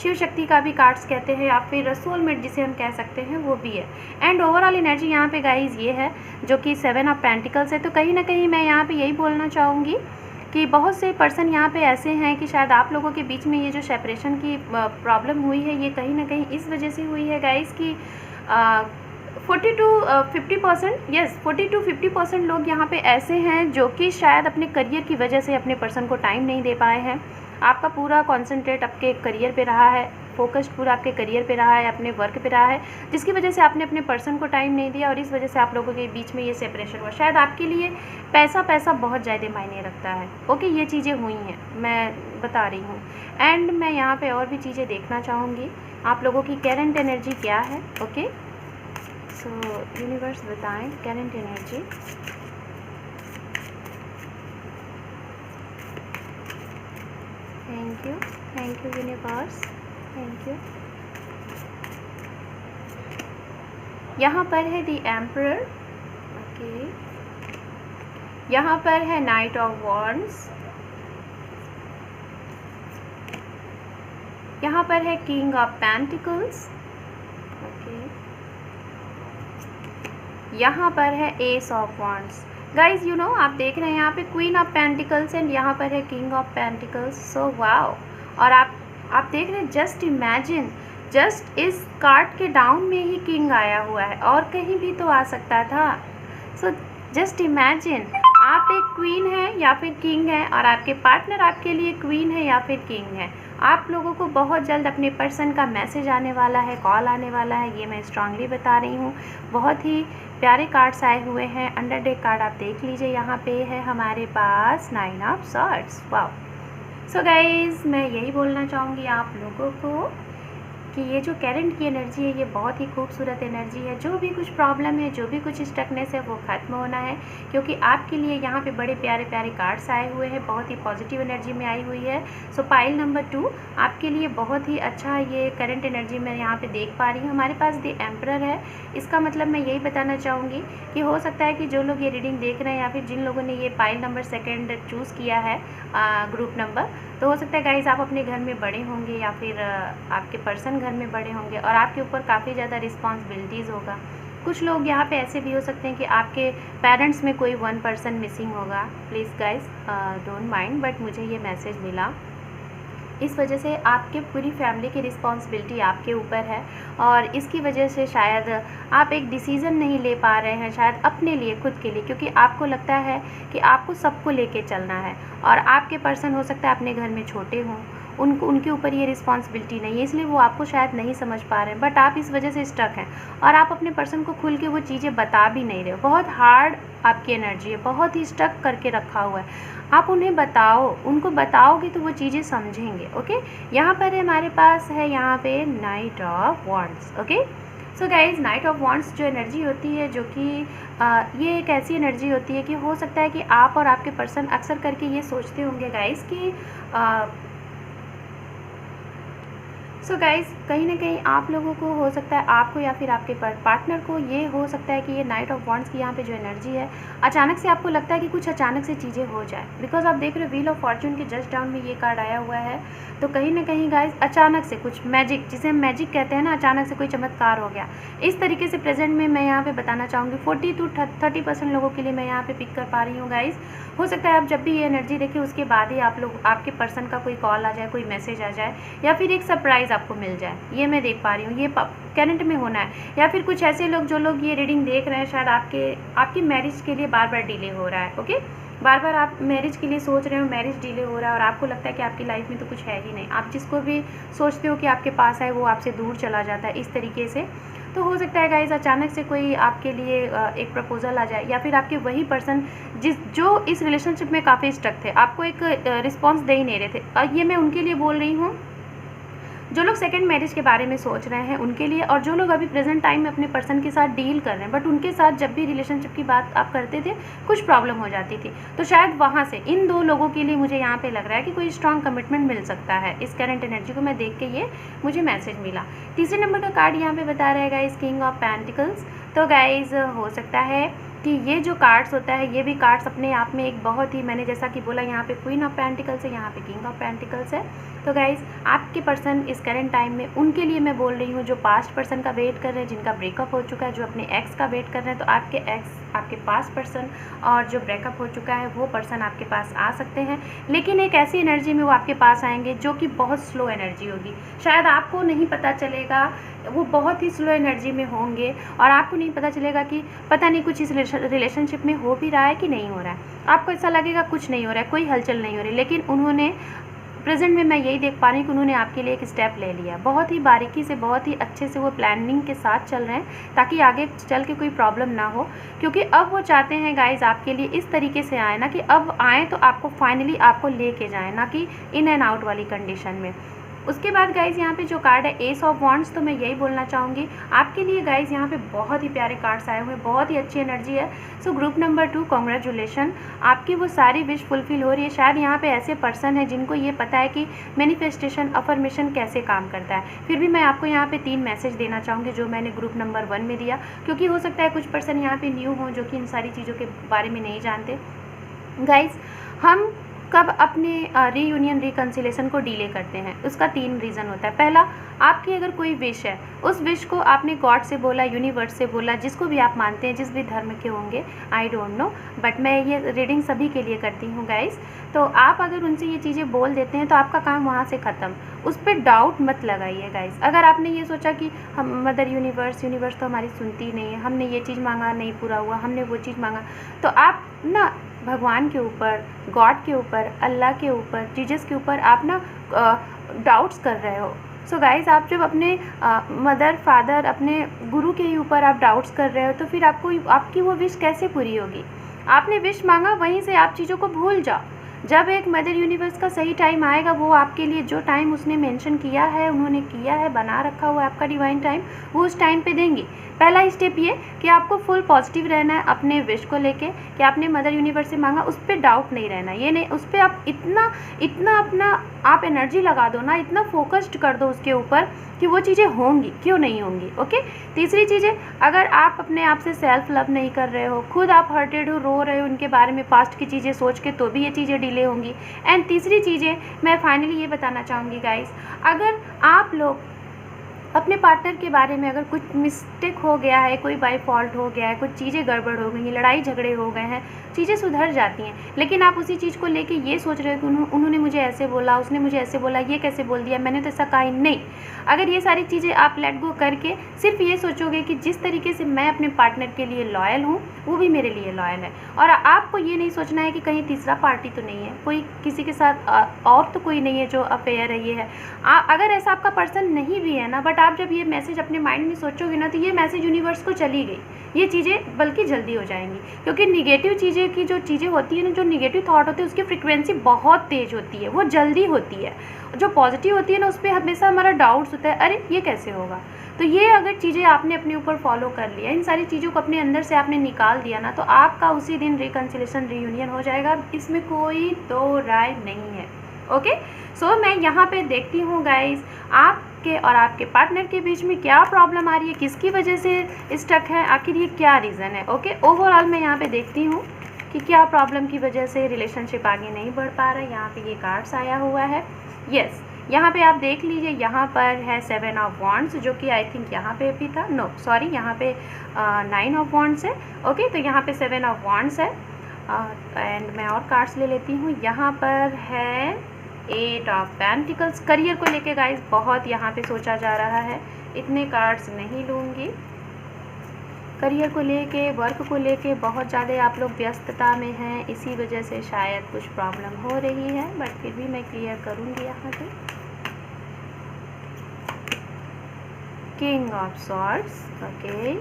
शिव शक्ति का भी कार्ड्स कहते हैं, या फिर सोलमेट जिसे हम कह सकते हैं, वो भी है। एंड ओवरऑल एनर्जी यहाँ पे गाइज ये है, जो कि 7 ऑफ पेंटिकल्स है। तो कहीं ना कहीं मैं यहाँ पे यही बोलना चाहूँगी कि बहुत से पर्सन यहाँ पे ऐसे हैं कि शायद आप लोगों के बीच में ये जो सेपरेशन की प्रॉब्लम हुई है, ये कहीं ना कहीं इस वजह से हुई है गाइज कि 40 to 50%, यस 40 to 50% लोग यहाँ पे ऐसे हैं जो कि शायद अपने करियर की वजह से अपने पर्सन को टाइम नहीं दे पाए हैं। आपका पूरा कॉन्सेंट्रेट आपके करियर पे रहा है, फोकस्ड पूरा आपके करियर पे रहा है, अपने वर्क पे रहा है, जिसकी वजह से आपने अपने पर्सन को टाइम नहीं दिया, और इस वजह से आप लोगों के बीच में ये सेपरेशन हुआ। शायद आपके लिए पैसा बहुत ज़्यादा मायने रखता है ओके। ये चीज़ें हुई हैं, मैं बता रही हूँ। एंड मैं यहाँ पे और भी चीज़ें देखना चाहूँगी, आप लोगों की करंट एनर्जी क्या है ओके। सो यूनिवर्स बताएं current energy. Thank you universe, thank you. यहाँ पर है द एम्परर ओके, यहाँ पर है नाइट ऑफ वॉन्ड्स, यहाँ पर है किंग ऑफ पेंटिकल्स ओके, यहाँ पर है ace of wands. Guys you know आप देख रहे हैं यहाँ पे क्वीन ऑफ पेंटिकल्स एंड यहाँ पर है king of pentacles. So wow, और आप देख रहे हैं, जस्ट इमेजिन, जस्ट इस कार्ड के डाउन में ही किंग आया हुआ है, और कहीं भी तो आ सकता था। सो जस्ट इमेजिन, आप एक क्वीन हैं या फिर किंग हैं और आपके पार्टनर आपके लिए क्वीन है या फिर किंग है। आप लोगों को बहुत जल्द अपने पर्सन का मैसेज आने वाला है, कॉल आने वाला है, ये मैं स्ट्रांगली बता रही हूँ। बहुत ही प्यारे कार्ड्स आए हुए हैं। अंडर डेक कार्ड आप देख लीजिए, यहाँ पे है हमारे पास 9 of swords. Wow. So guys, मैं यही बोलना चाहूँगी आप लोगों को कि ये जो करंट की एनर्जी है ये बहुत ही खूबसूरत एनर्जी है। जो भी कुछ प्रॉब्लम है, जो भी कुछ स्टकनेस है, वो ख़त्म होना है, क्योंकि आपके लिए यहाँ पे बड़े प्यारे प्यारे कार्ड्स आए हुए हैं, बहुत ही पॉजिटिव एनर्जी में आई हुई है। सो पाइल नंबर 2 आपके लिए बहुत ही अच्छा ये करंट एनर्जी मैं यहाँ पे देख पा रही हूँ। हमारे पास द एम्परर है। इसका मतलब मैं यही बताना चाहूँगी कि हो सकता है कि जो लोग ये रीडिंग देख रहे हैं या फिर जिन लोगों ने ये पाइल नंबर 2 चूज़ किया है ग्रुप नंबर, तो हो सकता है गाइज़ आप अपने घर में बड़े होंगे या फिर आपके पर्सन घर में बड़े होंगे और आपके ऊपर काफ़ी ज़्यादा रिस्पॉन्सिबिलिटीज़ होगा। कुछ लोग यहाँ पे ऐसे भी हो सकते हैं कि आपके पेरेंट्स में कोई 1 पर्सन मिसिंग होगा। Please guys don't mind, but मुझे ये मैसेज मिला। इस वजह से आपके पूरी फैमिली की रिस्पॉन्सिबिलिटी आपके ऊपर है और इसकी वजह से शायद आप एक डिसीज़न नहीं ले पा रहे हैं, शायद अपने लिए, खुद के लिए, क्योंकि आपको लगता है कि आपको सबको लेके चलना है और आपके पर्सन हो सकता है अपने घर में छोटे हों, उनके ऊपर ये रिस्पॉन्सिबिलिटी नहीं है, इसलिए वो आपको शायद नहीं समझ पा रहे हैं। बट आप इस वजह से स्टक हैं और आप अपने पर्सन को खुल के वो चीज़ें बता भी नहीं रहे हो। बहुत हार्ड आपकी एनर्जी है, बहुत ही स्टक करके रखा हुआ है। आप उन्हें बताओ, उनको बताओगे तो वो चीज़ें समझेंगे। ओके, यहाँ पर हमारे पास है यहाँ पे night of wands. Okay, so guys, night of wands जो एनर्जी होती है, जो कि ये एक ऐसी एनर्जी होती है कि हो सकता है कि आप और आपके पर्सन अक्सर करके ये सोचते होंगे गाइज कि सो गाइज़, कहीं ना कहीं आप लोगों को हो सकता है, आपको या फिर आपके पार्टनर को ये हो सकता है कि ये नाइट ऑफ वॉन्ड्स की यहाँ पे जो एनर्जी है, अचानक से आपको लगता है कि कुछ अचानक से चीज़ें हो जाए। बिकॉज आप देख रहे हो व्हील ऑफ फॉर्चून के जस्ट डाउन में ये कार्ड आया हुआ है, तो कहीं ना कहीं गाइज़ अचानक से कुछ मैजिक, जिसे हम मैजिक कहते हैं ना, अचानक से कोई चमत्कार हो गया। इस तरीके से प्रेजेंट में मैं यहाँ पे बताना चाहूँगी 40 to 30% लोगों के लिए मैं यहाँ पे पिक कर पा रही हूँ गाइज़। हो सकता है आप जब भी ये एनर्जी देखें उसके बाद ही आप लोग, आपके पर्सन का कोई कॉल आ जाए, कोई मैसेज आ जाए या फिर एक सरप्राइज़ आपको मिल जाए। ये मैं देख पा रही हूँ, ये करंट में होना है। या फिर कुछ ऐसे लोग, जो लोग ये रीडिंग देख रहे हैं, शायद आपकी मैरिज के लिए बार बार डिले हो रहा है। ओके, बार बार आप मैरिज के लिए सोच रहे हो, मैरिज डिले हो रहा है और आपको लगता है कि आपकी लाइफ में तो कुछ है ही नहीं। आप जिसको भी सोचते हो कि आपके पास है वो आपसे दूर चला जाता है, इस तरीके से। तो हो सकता है गाइज़ अचानक से कोई आपके लिए एक प्रपोजल आ जाए या फिर आपके वही पर्सन जो इस रिलेशनशिप में काफ़ी स्टक थे, आपको एक रिस्पॉन्स दे ही नहीं रहे थे। और ये मैं उनके लिए बोल रही हूँ जो लोग सेकंड मैरिज के बारे में सोच रहे हैं, उनके लिए, और जो लोग अभी प्रेजेंट टाइम में अपने पर्सन के साथ डील कर रहे हैं, बट उनके साथ जब भी रिलेशनशिप की बात आप करते थे कुछ प्रॉब्लम हो जाती थी। तो शायद वहाँ से इन 2 लोगों के लिए मुझे यहाँ पे लग रहा है कि कोई स्ट्रॉन्ग कमिटमेंट मिल सकता है। इस करंट एनर्जी को मैं देख के ये मुझे मैसेज मिला। तीसरे नंबर का कार्ड यहाँ पे बता रहा है गाइज किंग ऑफ पेंटिकल्स। तो गाइज हो सकता है कि ये जो कार्ड्स होता है, ये भी कार्ड्स अपने आप में एक बहुत ही, मैंने जैसा कि बोला, यहाँ पे क्वीन ऑफ पेंटिकल्स है, यहाँ पे किंग ऑफ पेंटिकल्स है। तो गाइज़ आपके पर्सन इस करंट टाइम में, उनके लिए मैं बोल रही हूँ जो पास्ट पर्सन का वेट कर रहे हैं, जिनका ब्रेकअप हो चुका है, जो अपने एक्स का वेट कर रहे हैं, तो आपके एक्स, आपके पास्ट पर्सन और जो ब्रेकअप हो चुका है वो पर्सन आपके पास आ सकते हैं। लेकिन एक ऐसी एनर्जी में वो आपके पास आएंगे जो कि बहुत स्लो एनर्जी होगी। शायद आपको नहीं पता चलेगा, वो बहुत ही स्लो एनर्जी में होंगे और आपको नहीं पता चलेगा कि पता नहीं कुछ इस रिलेशनशिप में हो भी रहा है कि नहीं हो रहा है। आपको ऐसा लगेगा कुछ नहीं हो रहा है, कोई हलचल नहीं हो रही, लेकिन उन्होंने प्रेजेंट में, मैं यही देख पा रही हूँ कि उन्होंने आपके लिए एक स्टेप ले लिया। बहुत ही बारीकी से, बहुत ही अच्छे से वो प्लानिंग के साथ चल रहे हैं ताकि आगे चल के कोई प्रॉब्लम ना हो। क्योंकि अब वो चाहते हैं गाइज आपके लिए इस तरीके से आए ना, कि अब आएँ तो आपको फाइनली आपको लेके जाएँ, ना कि इन एंड आउट वाली कंडीशन में। उसके बाद गाइज़ यहाँ पे जो कार्ड है एस ऑफ वॉन्ड्स, तो मैं यही बोलना चाहूँगी आपके लिए गाइज़ यहाँ पे बहुत ही प्यारे कार्ड्स आए हुए हैं, बहुत ही अच्छी एनर्जी है। सो ग्रुप नंबर 2, कॉन्ग्रेचुलेशन, आपकी वो सारी विश फुलफिल हो रही है। शायद यहाँ पे ऐसे पर्सन है जिनको ये पता है कि मैनिफेस्टेशन, अफर्मेशन कैसे काम करता है। फिर भी मैं आपको यहाँ पे 3 मैसेज देना चाहूँगी जो मैंने ग्रुप नंबर 1 में दिया, क्योंकि हो सकता है कुछ पर्सन यहाँ पे न्यू हों जो कि इन सारी चीज़ों के बारे में नहीं जानते। गाइज़ हम कब अपने रीयूनियन, रिकन्सिलेशन को डिले करते हैं, उसका 3 रीज़न होता है। पहला, आपकी अगर कोई विश है, उस विश को आपने गॉड से बोला, यूनिवर्स से बोला, जिसको भी आप मानते हैं, जिस भी धर्म के होंगे, आई डोंट नो, बट मैं ये रीडिंग सभी के लिए करती हूँ गाइस। तो आप अगर उनसे ये चीज़ें बोल देते हैं तो आपका काम वहाँ से ख़त्म। उस पर डाउट मत लगाइए गाइस। अगर आपने ये सोचा कि हम मदर यूनिवर्स तो हमारी सुनती नहीं है, हमने ये चीज़ मांगा नहीं पूरा हुआ, हमने वो चीज़ मांगा, तो आप ना भगवान के ऊपर, गॉड के ऊपर, अल्लाह के ऊपर, जीसस के ऊपर आप ना डाउट्स कर रहे हो। सो गाइज़, आप जब अपने मदर फादर, अपने गुरु के ऊपर आप डाउट्स कर रहे हो तो फिर आपकी वो विश कैसे पूरी होगी? आपने विश मांगा, वहीं से आप चीज़ों को भूल जाओ। जब एक मदर यूनिवर्स का सही टाइम आएगा, वो आपके लिए जो टाइम उसने मेंशन किया है, उन्होंने किया है, बना रखा हुआ है आपका डिवाइन टाइम, वो उस टाइम पे देंगी। पहला स्टेप ये कि आपको फुल पॉजिटिव रहना है अपने विश को लेके, कि आपने मदर यूनिवर्स से मांगा, उस पर डाउट नहीं रहना। ये नहीं, उस पर आप इतना अपना आप एनर्जी लगा दो ना, इतना फोकस्ड कर दो उसके ऊपर कि वो चीज़ें होंगी, क्यों नहीं होंगी। ओके। तीसरी चीज़ है, अगर आप अपने आप से सेल्फ लव नहीं कर रहे हो, खुद आप हर्टेड हो, रो रहे हो उनके बारे में, पास्ट की चीज़ें सोच के, तो भी ये चीज़ें डिले होंगी। एंड तीसरी चीज़ें मैं फाइनली ये बताना चाहूँगी गाइस, अगर आप लोग अपने पार्टनर के बारे में अगर कुछ मिस्टेक हो गया है, कोई बाई फॉल्ट हो गया है, कुछ चीज़ें गड़बड़ हो गई हैं, लड़ाई झगड़े हो गए हैं, चीज़ें सुधर जाती हैं, लेकिन आप उसी चीज़ को लेके ये सोच रहे हो कि उन्होंने मुझे ऐसे बोला, उसने मुझे ऐसे बोला, ये कैसे बोल दिया, मैंने तो ऐसा कहा ही नहीं। अगर ये सारी चीज़ें आप लेट गो करके सिर्फ ये सोचोगे कि जिस तरीके से मैं अपने पार्टनर के लिए लॉयल हूँ, वो भी मेरे लिए लॉयल है, और आपको ये नहीं सोचना है कि कहीं तीसरा पार्टी तो नहीं है, कोई किसी के साथ और तो कोई नहीं है जो अफेयर है, ये है। अगर ऐसा आपका पर्सन नहीं भी है ना, बट आप जब ये मैसेज अपने माइंड में सोचोगे ना, तो ये मैसेज यूनिवर्स को चली गई, ये चीज़ें बल्कि जल्दी हो जाएंगी। क्योंकि निगेटिव चीज़ें की जो चीज़ें होती है ना, जो निगेटिव थॉट होते हैं, उसकी फ्रिक्वेंसी बहुत तेज़ होती है, वो जल्दी होती है। जो पॉजिटिव होती है ना, उस पर हमेशा हमारा डाउट्स होता है, अरे ये कैसे होगा। तो ये अगर चीज़ें आपने अपने ऊपर फॉलो कर लिया, इन सारी चीज़ों को अपने अंदर से आपने निकाल दिया ना, तो आपका उसी दिन रिकन्सिलेशन, रीयूनियन हो जाएगा, इसमें कोई दो राय नहीं है। ओके। सो मैं यहाँ पे देखती हूँ गाइस, आपके और आपके पार्टनर के बीच में क्या प्रॉब्लम आ रही है, किसकी वजह से स्टक है, आखिर ये क्या रीज़न है। ओके। ओवरऑल मैं यहाँ पे देखती हूँ कि क्या प्रॉब्लम की वजह से रिलेशनशिप आगे नहीं बढ़ पा रहा है। यहाँ पे ये कार्ड्स आया हुआ है। यस, यहाँ पे आप देख लीजिए, यहाँ पर है 7 ऑफ वॉन्ड्स, जो कि आई थिंक यहाँ पे भी था, नो सॉरी, यहाँ पे 9 ऑफ वॉन्ड्स है। ओके। तो यहाँ पे 7 ऑफ वॉन्ड्स है। एंड मैं और कार्ड्स ले लेती हूँ। यहाँ पर है 8 ऑफ पेंटिकल्स। करियर को लेके गाइस बहुत यहाँ पे सोचा जा रहा है, इतने कार्ड्स नहीं लूँगी। करियर को लेके, वर्क को लेके बहुत ज़्यादा आप लोग व्यस्तता में हैं, इसी वजह से शायद कुछ प्रॉब्लम हो रही है, बट फिर भी मैं क्लियर करूँगी। यहाँ पे किंग ऑफ सॉर्ड्स। ओके,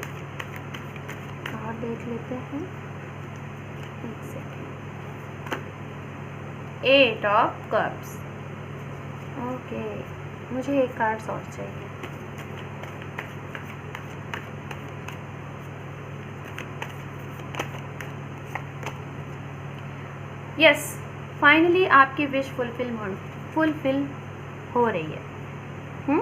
और देख लेते हैं, एक सेकेंड। 8 of cups. ओके, मुझे एक कार्ड और चाहिए। यस, फाइनली आपकी विश फुलफिल हो रही है।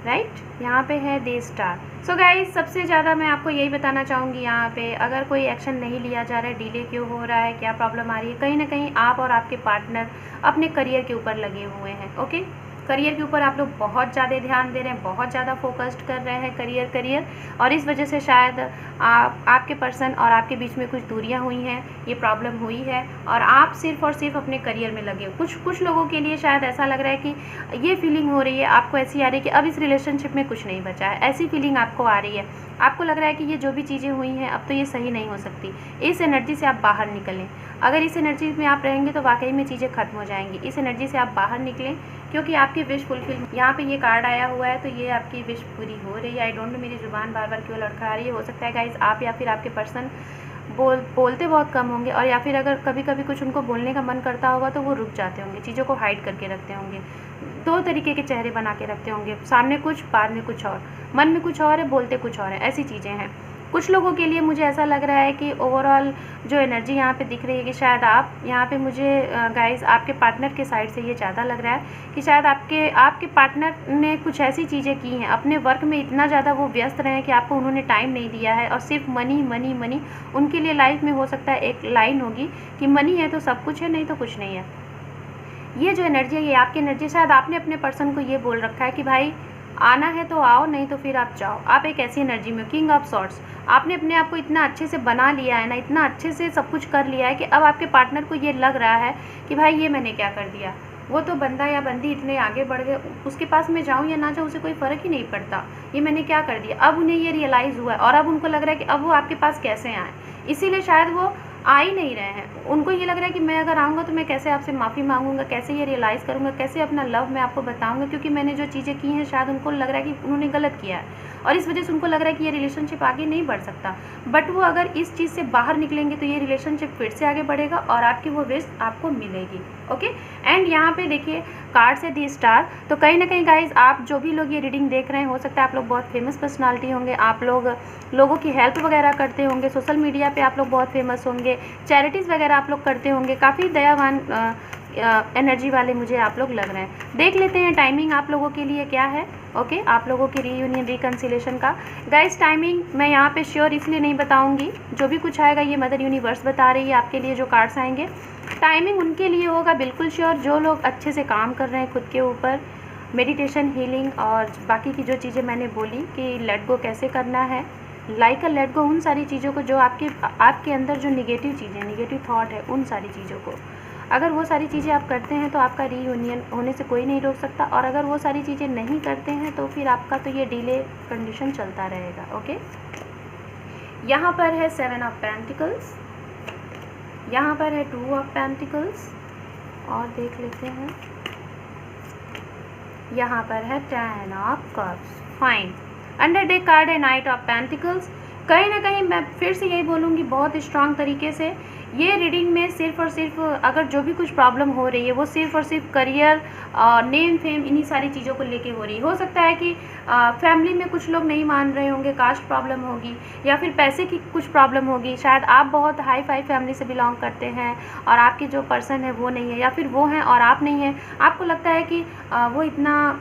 राइट, यहाँ पे है द स्टार। सो गाइस, सबसे ज़्यादा मैं आपको यही बताना चाहूँगी, यहाँ पे अगर कोई एक्शन नहीं लिया जा रहा है, डिले क्यों हो रहा है, क्या प्रॉब्लम आ रही है, कहीं ना कहीं आप और आपके पार्टनर अपने करियर के ऊपर लगे हुए हैं। ओके, करियर के ऊपर आप लोग बहुत ज़्यादा ध्यान दे रहे हैं, बहुत ज़्यादा फोकस्ड कर रहे हैं करियर, और इस वजह से शायद आपके पर्सन और आपके बीच में कुछ दूरियां हुई हैं, ये प्रॉब्लम हुई है, और आप सिर्फ और सिर्फ अपने करियर में लगे हो। कुछ लोगों के लिए शायद ऐसा लग रहा है कि ये फीलिंग हो रही है, आपको ऐसी आ रही है कि अब इस रिलेशनशिप में कुछ नहीं बचा है, ऐसी फीलिंग आपको आ रही है। आपको लग रहा है कि ये जो भी चीज़ें हुई हैं, अब तो ये सही नहीं हो सकती। इस एनर्जी से आप बाहर निकलें। अगर इस एनर्जी में आप रहेंगे तो वाकई में चीज़ें खत्म हो जाएंगी। इस एनर्जी से आप बाहर निकलें, क्योंकि आपकी विश फुलफिल, यहाँ पे ये कार्ड आया हुआ है, तो ये आपकी विश पूरी हो रही है। आई डोंट नो, मेरी ज़ुबान बार बार क्यों लड़खड़ा रही है। हो सकता है गाइस आप या फिर आपके पर्सन बोलते बहुत कम होंगे, और या फिर अगर कभी कभी कुछ उनको बोलने का मन करता होगा तो वो रुक जाते होंगे, चीज़ों को हाइड करके रखते होंगे, 2 तरीके के चेहरे बना के रखते होंगे, सामने कुछ, बाद में कुछ और, मन में कुछ और है, बोलते कुछ और है, ऐसी चीज़ें हैं। कुछ लोगों के लिए मुझे ऐसा लग रहा है कि ओवरऑल जो एनर्जी यहाँ पे दिख रही है कि शायद आप यहाँ पे, मुझे गाइस आपके पार्टनर के साइड से ये ज़्यादा लग रहा है कि शायद आपके पार्टनर ने कुछ ऐसी चीज़ें की हैं, अपने वर्क में इतना ज़्यादा वो व्यस्त रहे हैं कि आपको उन्होंने टाइम नहीं दिया है, और सिर्फ मनी मनी मनी। उनके लिए लाइफ में हो सकता है एक लाइन होगी कि मनी है तो सब कुछ है, नहीं तो कुछ नहीं है। ये जो एनर्जी है, ये आपकी एनर्जी, शायद आपने अपने पर्सन को ये बोल रखा है कि भाई आना है तो आओ, नहीं तो फिर आप जाओ। आप एक ऐसी एनर्जी में, किंग ऑफ सॉर्ड्स, आपने अपने आप को इतना अच्छे से बना लिया है ना, इतना अच्छे से सब कुछ कर लिया है कि अब आपके पार्टनर को ये लग रहा है कि भाई ये मैंने क्या कर दिया, वो तो बंदा या बंदी इतने आगे बढ़ गए, उसके पास मैं जाऊँ या ना जाऊँ उसे कोई फ़र्क ही नहीं पड़ता, ये मैंने क्या कर दिया। अब उन्हें ये रियलाइज़ हुआ है और अब उनको लग रहा है कि अब वो आपके पास कैसे आएँ, इसीलिए शायद वो आ ही नहीं रहे हैं। उनको ये लग रहा है कि मैं अगर आऊँगा तो मैं कैसे आपसे माफ़ी मांगूंगा, कैसे ये रियलाइज़ करूँगा, कैसे अपना लव मैं आपको बताऊँगा, क्योंकि मैंने जो चीज़ें की हैं शायद उनको लग रहा है कि उन्होंने गलत किया है और इस वजह से उनको लग रहा है कि ये रिलेशनशिप आगे नहीं बढ़ सकता। बट वो अगर इस चीज़ से बाहर निकलेंगे तो ये रिलेशनशिप फिर से आगे बढ़ेगा और आपकी वो विश आपको मिलेगी। ओके, एंड यहाँ पे देखिए कार्ड से दी स्टार। तो कहीं ना कहीं गाइज आप जो भी लोग ये रीडिंग देख रहे हैं, हो सकता है आप लोग बहुत फेमस पर्सनालिटी होंगे, आप लोगों की हेल्प वगैरह करते होंगे, सोशल मीडिया पे आप लोग बहुत फेमस होंगे, चैरिटीज़ वगैरह आप लोग करते होंगे, काफ़ी दयावान एनर्जी वाले मुझे आप लोग लग रहे हैं। देख लेते हैं टाइमिंग आप लोगों के लिए क्या है। ओके, आप लोगों की रीयूनियन रिकन्सिलेशन का गाइस टाइमिंग मैं यहाँ पे श्योर इसलिए नहीं बताऊँगी, जो भी कुछ आएगा ये मदर यूनिवर्स बता रही है आपके लिए। जो कार्ड्स आएंगे टाइमिंग उनके लिए होगा बिल्कुल श्योर जो लोग अच्छे से काम कर रहे हैं खुद के ऊपर, मेडिटेशन, हीलिंग और बाकी की जो चीज़ें मैंने बोली कि लेट गो कैसे करना है, लाइक अ लेट गो उन सारी चीज़ों को जो आपके अंदर जो निगेटिव चीज़ें, निगेटिव थॉट है, उन सारी चीज़ों को अगर वो सारी चीज़ें आप करते हैं तो आपका रीयूनियन होने से कोई नहीं रोक सकता, और अगर वो सारी चीज़ें नहीं करते हैं तो फिर आपका तो ये डिले कंडीशन चलता रहेगा। ओके, यहाँ पर है 7 ऑफ पेंटिकल्स, यहाँ पर है 2 ऑफ पेंटिकल्स, और देख लेते हैं यहाँ पर है 10 of cups. Fine, under day card है नाइट ऑफ पेंटिकल्स। कहीं ना कहीं मैं फिर से यही बोलूँगी बहुत स्ट्रांग तरीके से, ये रीडिंग में सिर्फ और सिर्फ अगर जो भी कुछ प्रॉब्लम हो रही है वो सिर्फ और सिर्फ करियर, नेम फेम, इन्हीं सारी चीज़ों को लेके हो रही है। हो सकता है कि फैमिली में कुछ लोग नहीं मान रहे होंगे, कास्ट प्रॉब्लम होगी, या फिर पैसे की कुछ प्रॉब्लम होगी, शायद आप बहुत हाई फाई फैमिली से बिलोंग करते हैं और आपके जो पर्सन है वो नहीं है, या फिर वो हैं और आप नहीं हैं। आपको लगता है कि वो इतना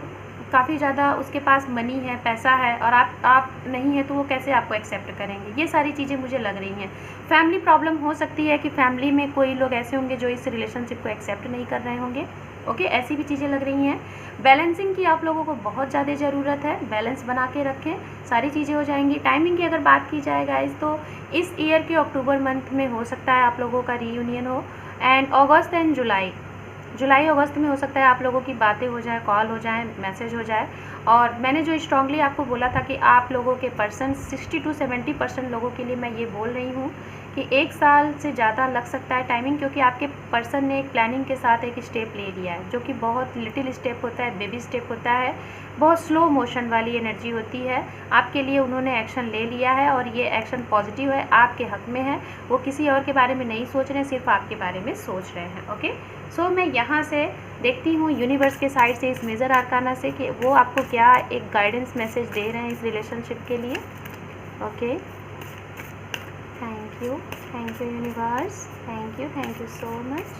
काफ़ी ज़्यादा उसके पास मनी है, पैसा है, और आप नहीं है, तो वो कैसे आपको एक्सेप्ट करेंगे। ये सारी चीज़ें मुझे लग रही हैं। फैमिली प्रॉब्लम हो सकती है कि फैमिली में कोई लोग ऐसे होंगे जो इस रिलेशनशिप को एक्सेप्ट नहीं कर रहे होंगे। ओके, ऐसी भी चीज़ें लग रही हैं। बैलेंसिंग की आप लोगों को बहुत ज़्यादा ज़रूरत है, बैलेंस बना के रखें, सारी चीज़ें हो जाएंगी। टाइमिंग की अगर बात की जाए गाइस तो इस ईयर के अक्टूबर मंथ में हो सकता है आप लोगों का रीयूनियन हो, एंड अगस्त एंड जुलाई अगस्त में हो सकता है आप लोगों की बातें हो जाए, कॉल हो जाए, मैसेज हो जाए। और मैंने जो स्ट्रांगली आपको बोला था कि आप लोगों के पर्सन 60 to 70% लोगों के लिए मैं ये बोल रही हूँ कि 1 साल से ज़्यादा लग सकता है टाइमिंग, क्योंकि आपके पर्सन ने एक प्लानिंग के साथ एक स्टेप ले लिया है, जो कि बहुत लिटिल स्टेप होता है, बेबी स्टेप होता है, बहुत स्लो मोशन वाली एनर्जी होती है। आपके लिए उन्होंने एक्शन ले लिया है और ये एक्शन पॉजिटिव है, आपके हक में है। वो किसी और के बारे में नहीं सोच रहे हैं, सिर्फ आपके बारे में सोच रहे हैं। ओके, सो मैं यहाँ से देखती हूँ यूनिवर्स के साइड से, इस मेजर आर्काना से, कि वो आपको क्या एक गाइडेंस मैसेज दे रहे हैं इस रिलेशनशिप के लिए। Okay, thank you universe, thank you so much.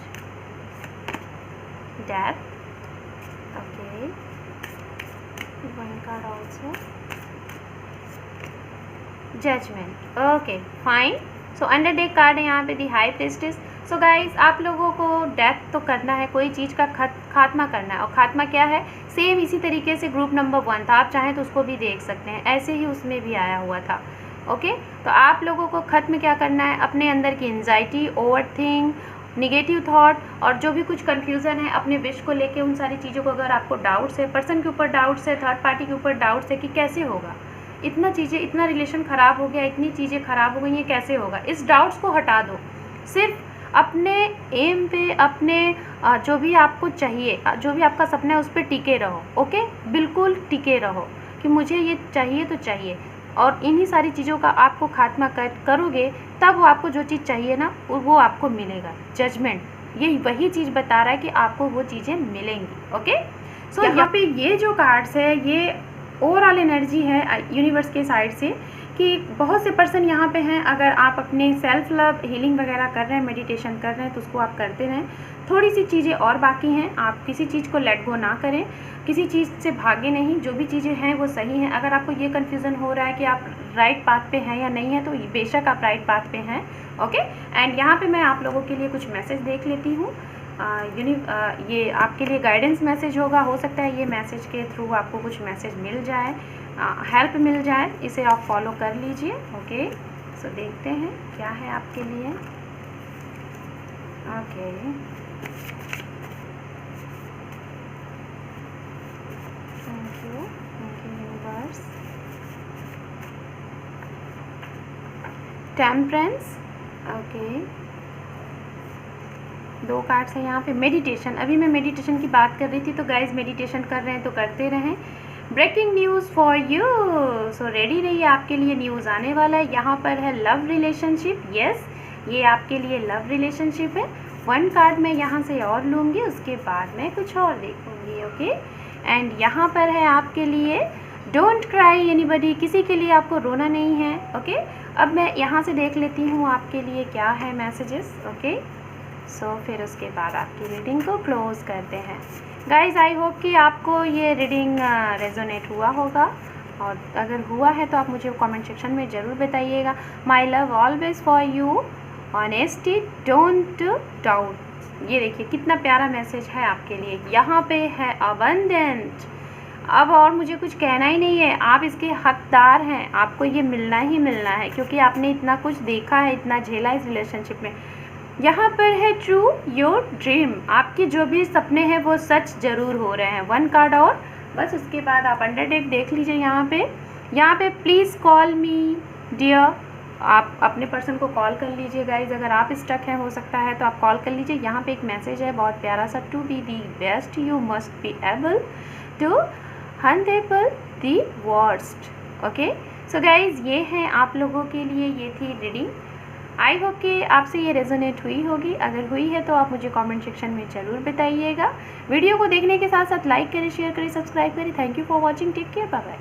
Death, okay, one card also, judgement. Okay, fine. So under day card है यहाँ पे the high priestess. So guys आप लोगों को डेथ तो करना है, कोई चीज़ का खात्मा करना है, और खात्मा क्या है, सेम इसी तरीके से ग्रुप नंबर 1 था, आप चाहें तो उसको भी देख सकते हैं, ऐसे ही उसमें भी आया हुआ था। ओके, तो आप लोगों को ख़त्म क्या करना है, अपने अंदर की एंजाइटी, ओवरथिंक, निगेटिव थॉट और जो भी कुछ कन्फ्यूज़न है अपने विश को लेके, उन सारी चीज़ों को, अगर आपको डाउट्स है, पर्सन के ऊपर डाउट्स है, थर्ड पार्टी के ऊपर डाउट्स है कि कैसे होगा, इतना चीज़ें, इतना रिलेशन ख़राब हो गया, इतनी चीज़ें ख़राब हो गई, ये कैसे होगा, इस डाउट्स को हटा दो। सिर्फ अपने एम पे, अपने जो भी आपको चाहिए, जो भी आपका सपना है उस पर टिके रहो। ओके, बिल्कुल टिके रहो कि मुझे ये चाहिए तो चाहिए, और इन्हीं सारी चीज़ों का आपको खात्मा करोगे तब वो आपको जो चीज़ चाहिए ना वो आपको मिलेगा। जजमेंट ये वही चीज़ बता रहा है कि आपको वो चीज़ें मिलेंगी। ओके, सो यहाँ पे ये जो कार्ड्स है ये ओवरऑल एनर्जी है यूनिवर्स के साइड से कि बहुत से पर्सन यहाँ पे हैं। अगर आप अपने सेल्फ लव हीलिंग वगैरह कर रहे हैं, मेडिटेशन कर रहे हैं, तो उसको आप करते रहें। थोड़ी सी चीज़ें और बाकी हैं, आप किसी चीज़ को लेट गो ना करें, किसी चीज़ से भागे नहीं, जो भी चीज़ें हैं वो सही हैं। अगर आपको ये कन्फ्यूज़न हो रहा है कि आप राइट पाथ पे हैं या नहीं है, तो बेशक आप राइट पाथ पे हैं। ओके, एंड यहाँ पे मैं आप लोगों के लिए कुछ मैसेज देख लेती हूँ। ये आपके लिए गाइडेंस मैसेज होगा, हो सकता है ये मैसेज के थ्रू आपको कुछ मैसेज मिल जाए, हेल्प मिल जाए, इसे आप फॉलो कर लीजिए। ओके, सो देखते हैं क्या है आपके लिए। Okay, you, thank you universe. Temperance, okay, 2 cards हैं यहाँ पे। मेडिटेशन, अभी मैं मेडिटेशन की बात कर रही थी, तो गाइज मेडिटेशन कर रहे हैं तो करते रहें। Breaking news for you, so ready रहिए, आपके लिए न्यूज़ आने वाला है। यहाँ पर है लव रिलेशनशिप, यस ये आपके लिए लव रिलेशनशिप है। 1 कार्ड मैं यहाँ से और लूँगी, उसके बाद मैं कुछ और देखूँगी, ओके। एंड यहाँ पर है आपके लिए डोंट क्राई एनीबडी, किसी के लिए आपको रोना नहीं है, ओके। अब मैं यहाँ से देख लेती हूँ आपके लिए क्या है मैसेजेस, ओके। सो फिर उसके बाद आपकी रीडिंग को क्लोज़ करते हैं। गाइज आई होप कि आपको ये रीडिंग रेजोनेट हुआ होगा, और अगर हुआ है तो आप मुझे कमेंट सेक्शन में ज़रूर बताइएगा। My love always for you, honesty don't doubt. ये देखिए कितना प्यारा मैसेज है आपके लिए। यहाँ पे है अबंडेंट। अब और मुझे कुछ कहना ही नहीं है, आप इसके हकदार हैं, आपको ये मिलना ही मिलना है, क्योंकि आपने इतना कुछ देखा है, इतना झेला इस रिलेशनशिप में। यहाँ पर है ट्रू योर ड्रीम, आपके जो भी सपने हैं वो सच ज़रूर हो रहे हैं। 1 कार्ड और बस, उसके बाद आप अंडरटेक देख लीजिए। यहाँ पे प्लीज़ कॉल मी डियर, आप अपने पर्सन को कॉल कर लीजिए गाइज। अगर आप स्टक हैं, हो सकता है तो आप कॉल कर लीजिए। यहाँ पे एक मैसेज है बहुत प्यारा सा, to be the best you must be able to handle the worst, okay. So guys ये हैं आप लोगों के लिए, ये थी रीडिंग। आई होप कि आपसे ये रेजोनेट हुई होगी। अगर हुई है तो आप मुझे कमेंट सेक्शन में ज़रूर बताइएगा। वीडियो को देखने के साथ साथ लाइक करें, शेयर करें, सब्सक्राइब करें। Thank you for watching, take care, bye bye.